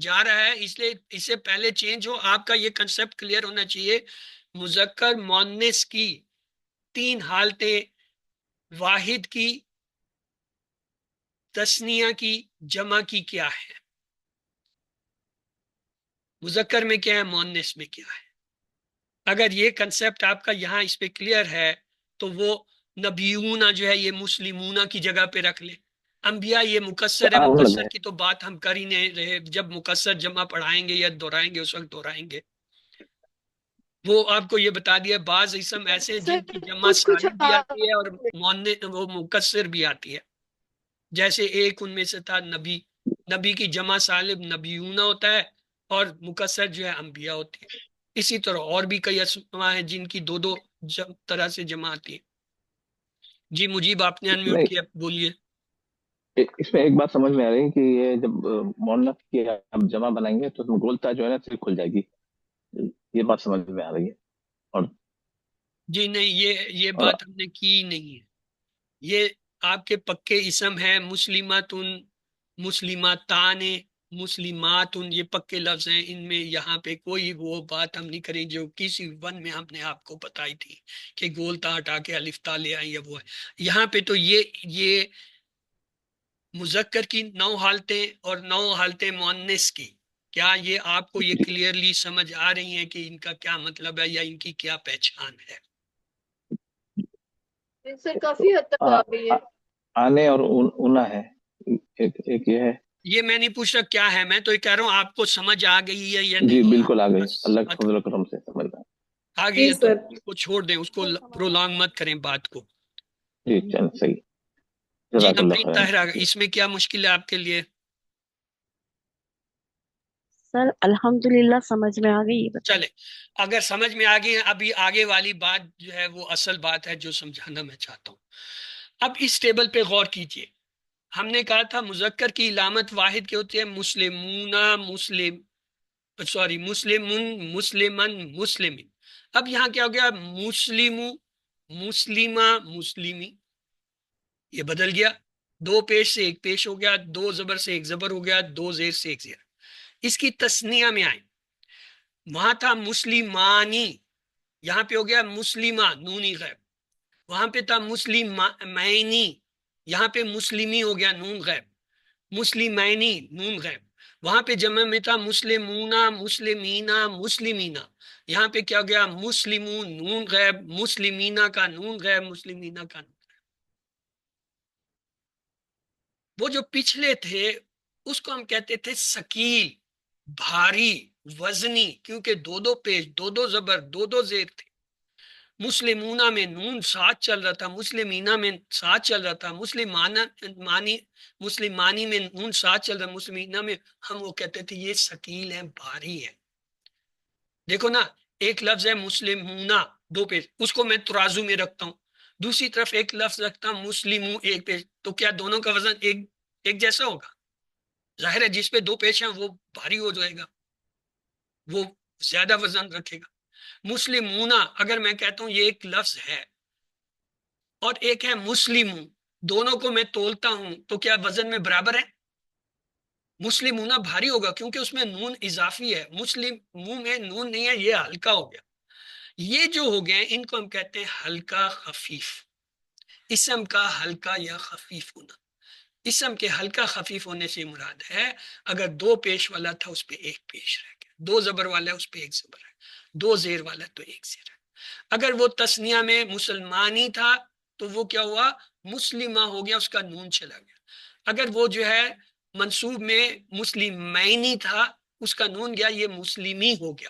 جا رہا ہے، اس لیے اس سے پہلے چینج ہو آپ کا یہ کنسپٹ کلیئر ہونا چاہیے۔ مذکر مؤنث کی 3 حالتیں، واحد کی، تثنیہ کی، جمع کی کیا ہے؟ مذکر میں کیا ہے، مؤنث میں کیا ہے؟ اگر یہ کنسپٹ آپ کا یہاں اس پہ کلیئر ہے تو وہ نبیونا جو ہے یہ مسلمونا کی جگہ پہ رکھ لیں، انبیاء یہ مکسر ہے، مکسر کی تو بات ہم کر ہی نہیں رہے، جب مکسر جمع پڑھائیں گے یا دہرائیں گے اس وقت دہرائیں گے۔ وہ آپ کو یہ بتا دیا بعض اسم ایسے ہیں جن کی جمع کچھ سالم بھی آتی ہے اور وہ مکسر بھی آتی ہے، جیسے ایک ان میں سے تھا نبی، نبی کی جمع سالم نبیونا ہوتا ہے اور مکسر جو ہے انبیاء ہوتی ہے۔ اسی طرح اور بھی کئی اسماء ہیں جن کی دو طرح سے جمع آتی ہے۔ جی مجیب آپ نے انمیوٹ کیا، بولیے۔ اس میں ایک بات سمجھ میں آ رہی ہے کہ یہ جب مؤنث کی آپ جمع بنائیں گے تو گولتا جو ہے نا صرف کھل جائے گی، یہ بات سمجھ میں آ رہی ہے۔ اور جی نہیں، یہ بات ہم نے کی نہیں ہے، یہ آپ کے پکے اسم ہیں، مسلماتن، مسلماتان، مسلماتن، یہ پکے لفظ ہیں، ان میں یہاں پہ کوئی وہ بات ہم نہیں کریں جو کسی ون میں ہم نے آپ کو بتائی تھی کہ گولتا ہٹا کے الف تا لے آئیں یا وہ ہے۔ یہاں پہ تو یہ مذکر کی 9 حالتیں اور 9 حالتیں مؤنث کی، کیا یہ آپ کو یہ کلیئرلی سمجھ آ رہی ہیں کہ ان کا کیا مطلب ہے یا ان کی کیا پہچان ہے؟ سر کافی حد تک آ گئی ہے۔ آنے اور اونا ہے، ایک یہ ہے۔ یہ میں نہیں پوچھ رہا کیا ہے، میں تو یہ کہہ رہا ہوں آپ کو سمجھ آ گئی ہے یا جی نہیں؟ بالکل آ گئی، بس اللہ کے فضل و کرم سے سمجھ گئے۔ آ گئی جی ہے تو سر۔ اس کو چھوڑ دیں، اس کو پرولانگ مت کریں بات کو۔ جی چل صحیح، جی جزاک اللہ نفرین خیر۔ طاہرہ، اس میں کیا مشکل ہے آپ کے لیے؟ سر الحمدللہ سمجھ میں آ گئی، چلے اگر سمجھ میں آ گئی، ابھی آگے والی بات جو ہے وہ اصل بات ہے جو سمجھانا میں چاہتا ہوں۔ اب اس ٹیبل پہ غور کیجئے، ہم نے کہا تھا مذکر کی علامت واحد کی ہوتی ہے، مسلمونا، مسلمن، مسلمن، مسلمین۔ اب یہاں کیا ہو گیا؟ مسلمو، مسلمہ، مسلمی، یہ بدل گیا، 2 پیش سے 1 پیش ہو گیا، 2 زبر سے 1 زبر ہو گیا، 2 زیر سے 1 زیر۔ اس کی تثنیہ میں آئیں، وہاں تھا مسلمانی، یہاں پہ ہو گیا مسلمہ، نونی غیب۔ وہاں پہ تھا مسلمینی، یہاں پہ مسلمی ہو گیا، نون غیب، مسلمینی، نون غیب۔ وہاں پہ جمع میں تھا مسلمونا، مسلمینا، مسلمینا، یہاں پہ کیا ہو گیا؟ مسلمون، نون غیب، مسلمینا کا نون غیب، مسلمینا کا نون غیب۔ وہ جو پچھلے تھے اس کو ہم کہتے تھے ثقیل، بھاری وزنی، کیونکہ دو دو پیش، دو دو زبر، دو دو زیر تھے. مسلمونہ میں نون ساتھ چل رہا تھا، مسلمینہ میں ساتھ چل رہا تھا، مسلمانی میں نون ساتھ چل رہا، مسلمینہ میں ہم وہ کہتے تھے یہ ثقیل ہے، بھاری ہے. دیکھو نا، ایک لفظ ہے مسلمونہ دو پیش، اس کو میں ترازو میں رکھتا ہوں، دوسری طرف ایک لفظ رکھتا ہوں مسلموں ایک پیش، تو کیا دونوں کا وزن ایک جیسا ہوگا؟ ظاہر ہے جس پہ دو پیش ہیں وہ بھاری ہو جائے گا، وہ زیادہ وزن رکھے گا. مسلمونہ اگر میں کہتا ہوں یہ ایک لفظ ہے اور ایک ہے مسلموں، دونوں کو میں تولتا ہوں تو کیا وزن میں برابر ہے؟ مسلمونہ بھاری ہوگا کیونکہ اس میں نون اضافی ہے، مسلم منہ میں نون نہیں ہے، یہ ہلکا ہو گیا. یہ جو ہو گئے ان کو ہم کہتے ہیں ہلکا خفیف. اسم کا ہلکا یا خفیف ہونا. اسم کے ہلکا خفیف ہونے سے مراد ہے اگر دو پیش والا تھا اس پہ ایک پیش رہ گیا، دو زبر والا ہے اس پہ ایک زبر ہے، دو زیر والا تو ایک زیر ہے. اگر وہ تسنیہ میں مسلمانی تھا تو وہ کیا ہوا؟ مسلمہ ہو گیا، اس کا نون چلا گیا. اگر وہ جو ہے منصوب میں مسلمینی تھا اس کا نون گیا، یہ مسلمی ہو گیا.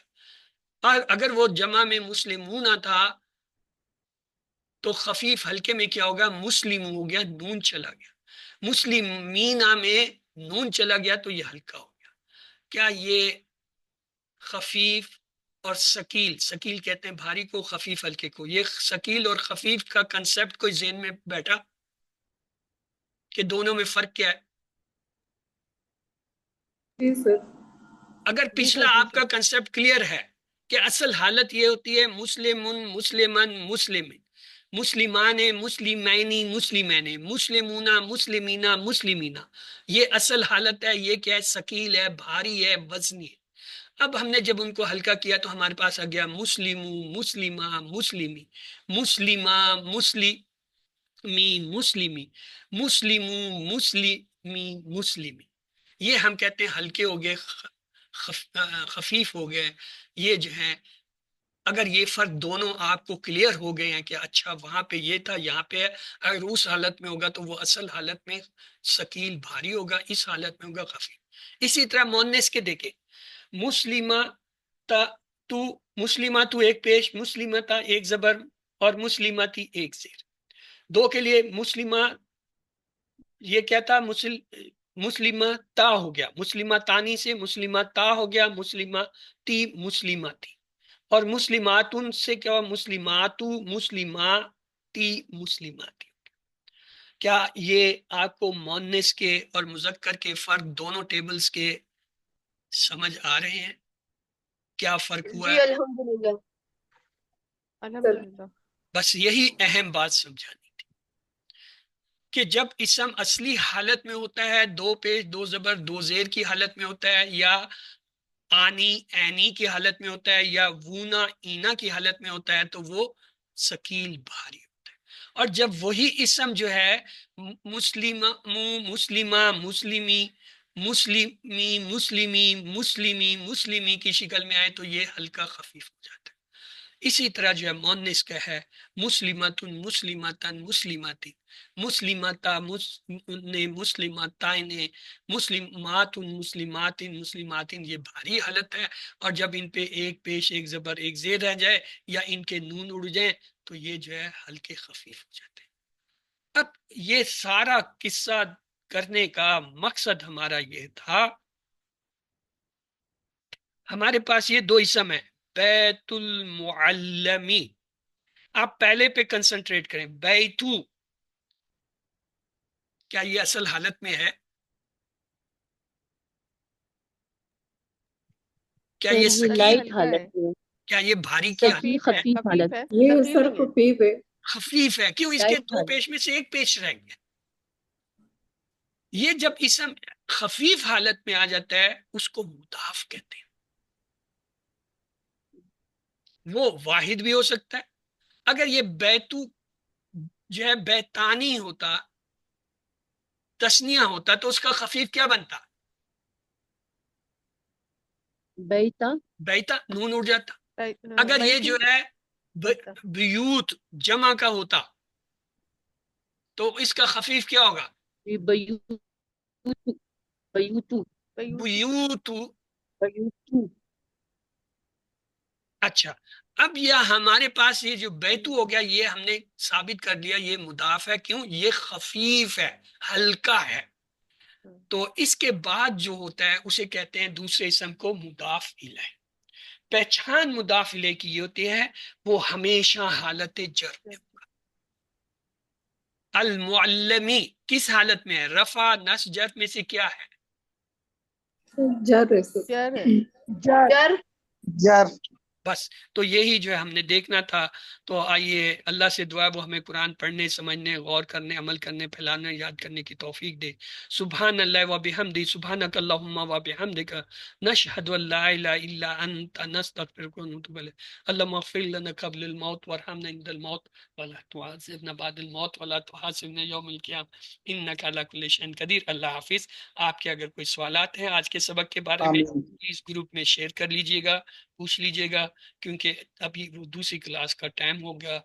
اور اگر وہ جمع میں مسلمونہ تھا تو خفیف ہلکے میں کیا ہوگا؟ مسلم ہو گیا، نون چلا گیا. مسلمینہ میں نون چلا گیا تو یہ ہلکا ہو گیا. کیا یہ خفیف اور ثقیل، ثقیل کہتے ہیں بھاری کو، خفیف ہلکے کو، یہ ثقیل اور خفیف کا کنسپٹ کوئی ذہن میں بیٹھا کہ دونوں میں فرق کیا ہے؟ جی سر. اگر جی پچھلا سر، جی آپ کا سر. کنسپٹ کلیئر ہے کہ اصل حالت یہ ہوتی ہے مسلمن مسلمن مسلم، مسلمان مسلمینی مسلمین، مسلمونہ مسلمینہ مسلمینہ، یہ اصل حالت ہے. یہ کیا ہے؟ ثقیل ہے، بھاری ہے، وزنی ہے. اب ہم نے جب ان کو ہلکا کیا تو ہمارے پاس آ گیا مسلمو مسلمہ مسلمی، مسلمہ مسلمی مسلمی، مسلمو مسلمی مسلمی. یہ ہم کہتے ہیں ہلکے ہو گئے، خفیف ہو گئے. یہ جو ہے اگر یہ فرق دونوں آپ کو کلیئر ہو گئے ہیں کہ اچھا وہاں پہ یہ تھا یہاں پہ ہے، اگر اس حالت میں ہوگا تو وہ اصل حالت میں ثقیل بھاری ہوگا، اس حالت میں ہوگا خفیف. اسی طرح مؤنث کے دیکھیں، مسلمہ تا تو، مسلمہ تو ایک پیش، مسلمہ تا ایک زبر اور مسلمہ تی ایک زیر. دو کے لیے مسلمہ یہ کیا تھا؟ مسلمہ تا ہو گیا، مسلمہ تانی سے مسلمہ تا ہو گیا، مسلمہ تی مسلمہ تی. اور مسلماتن سے کیا ہوا؟ مسلماتو مسلماتی مسلماتی. کیا یہ آپ کو مؤنث کے اور مذکر کے فرق دونوں ٹیبلز کے سمجھ آ رہے ہیں؟ کیا فرق ہوا جی ہے؟ الحمدللہ. الحمدللہ. بس یہی اہم بات سمجھانی تھی کہ جب اسم اصلی حالت میں ہوتا ہے، دو پیش دو زبر دو زیر کی حالت میں ہوتا ہے، یا آنی اینی کی حالت میں ہوتا ہے، یا وونا اینا کی حالت میں ہوتا ہے، تو وہ ثقیل بھاری ہوتا ہے. اور جب وہی اسم جو ہے مسلمہ مسلمہ مسلمی مسلمی مسلمی مسلمی مسلمی کی شکل میں آئے تو یہ ہلکا خفیف ہو جاتا ہے. اسی طرح جو ہے مؤنث کا ہے مسلمتن مسلمتن مسلماتی، مسلمتا مسلمتائن، مسلمات مسلمات مسلماتن، یہ بھاری حالت ہے. اور جب ان پہ ایک پیش ایک زبر ایک زیر رہ جائے یا ان کے نون اڑ جائیں تو یہ جو ہے ہلکے خفیف ہو جاتے ہیں. اب یہ سارا قصہ کرنے کا مقصد ہمارا یہ تھا، ہمارے پاس یہ دو اسم ہیں بیت المعلمی. آپ پہلے پہ کنسنٹریٹ کریں، بیتو کیا یہ اصل حالت میں ہے؟ کیا یہ سر یہ سر ثقیل، یہ لائٹ ہلکا ہے، حالت میں، کیا یہ بھاری کی سر حالت یہ خفیف ہے، خفیف خفیف حالت ہے، میں، یہ ثقیل سر نہیں ہے. خفیف ہے. خفیف ہے. کیوں؟ اس کے لائٹ دو حالت. پیش میں سے ایک پیش رہ گیا. یہ جب اسم خفیف حالت میں آ جاتا ہے اس کو مضاف کہتے ہیں. وہ واحد بھی ہو سکتا ہے. اگر یہ بیتو جو ہے بیتانی ہوتا، تسنیہ ہوتا، تو اس کا خفیف کیا بنتا؟ بیتا. بیتا، نون اڑ جاتا. اگر یہ جو بیتی ہے بنتا. بیوت جمع کا ہوتا تو اس کا خفیف کیا ہوگا؟ بیوتو. بیوتو. بیوتی بیوت اچھا، اب یہ ہمارے پاس یہ جو بیتو ہو گیا یہ ہم نے ثابت کر لیا یہ مضاف ہے، کیوں؟ یہ خفیف ہے، ہلکا ہے، تو اس کے بعد جو ہوتا ہے اسے کہتے ہیں دوسرے اسم کو مضاف الیہ۔ پہچان مضاف الیہ کی یہ ہوتی ہے وہ ہمیشہ حالت جر میں ہوگا۔ المعلمی کس حالت میں ہے؟ رفع، نصب، جر میں سے کیا ہے؟ جر ہے سر۔ جر ہے۔ جر جر بس تو یہی جو ہے ہم نے دیکھنا تھا۔ تو آئیے اللہ سے دعا وہ ہمیں قرآن پڑھنے، سمجھنے، غور کرنے، عمل کرنے، پھیلانے، یاد کرنے کی توفیق دے۔ سبحان اللہ و بحمدی، سبحانک اللہم و بحمدک، نشہد ان لا الہ الا انت، نستغفرک و نتوب الیک۔ اللہم اغفر لنا قبل الموت وارحمنا عند الموت ولا تعذبنا بعد الموت ولا تحاسبنا یوم القیامہ انک علی کل شیء قدیر۔ اللہ حافظ۔ آپ کے اگر کوئی سوالات ہیں آج کے سبق کے بارے میں آمین۔ پلیز گروپ میں شیئر کر لیجئے گا، پوچھ لیجئے گا، کیونکہ ابھی وہ دوسری کلاس کا ٹائم ہو گیا،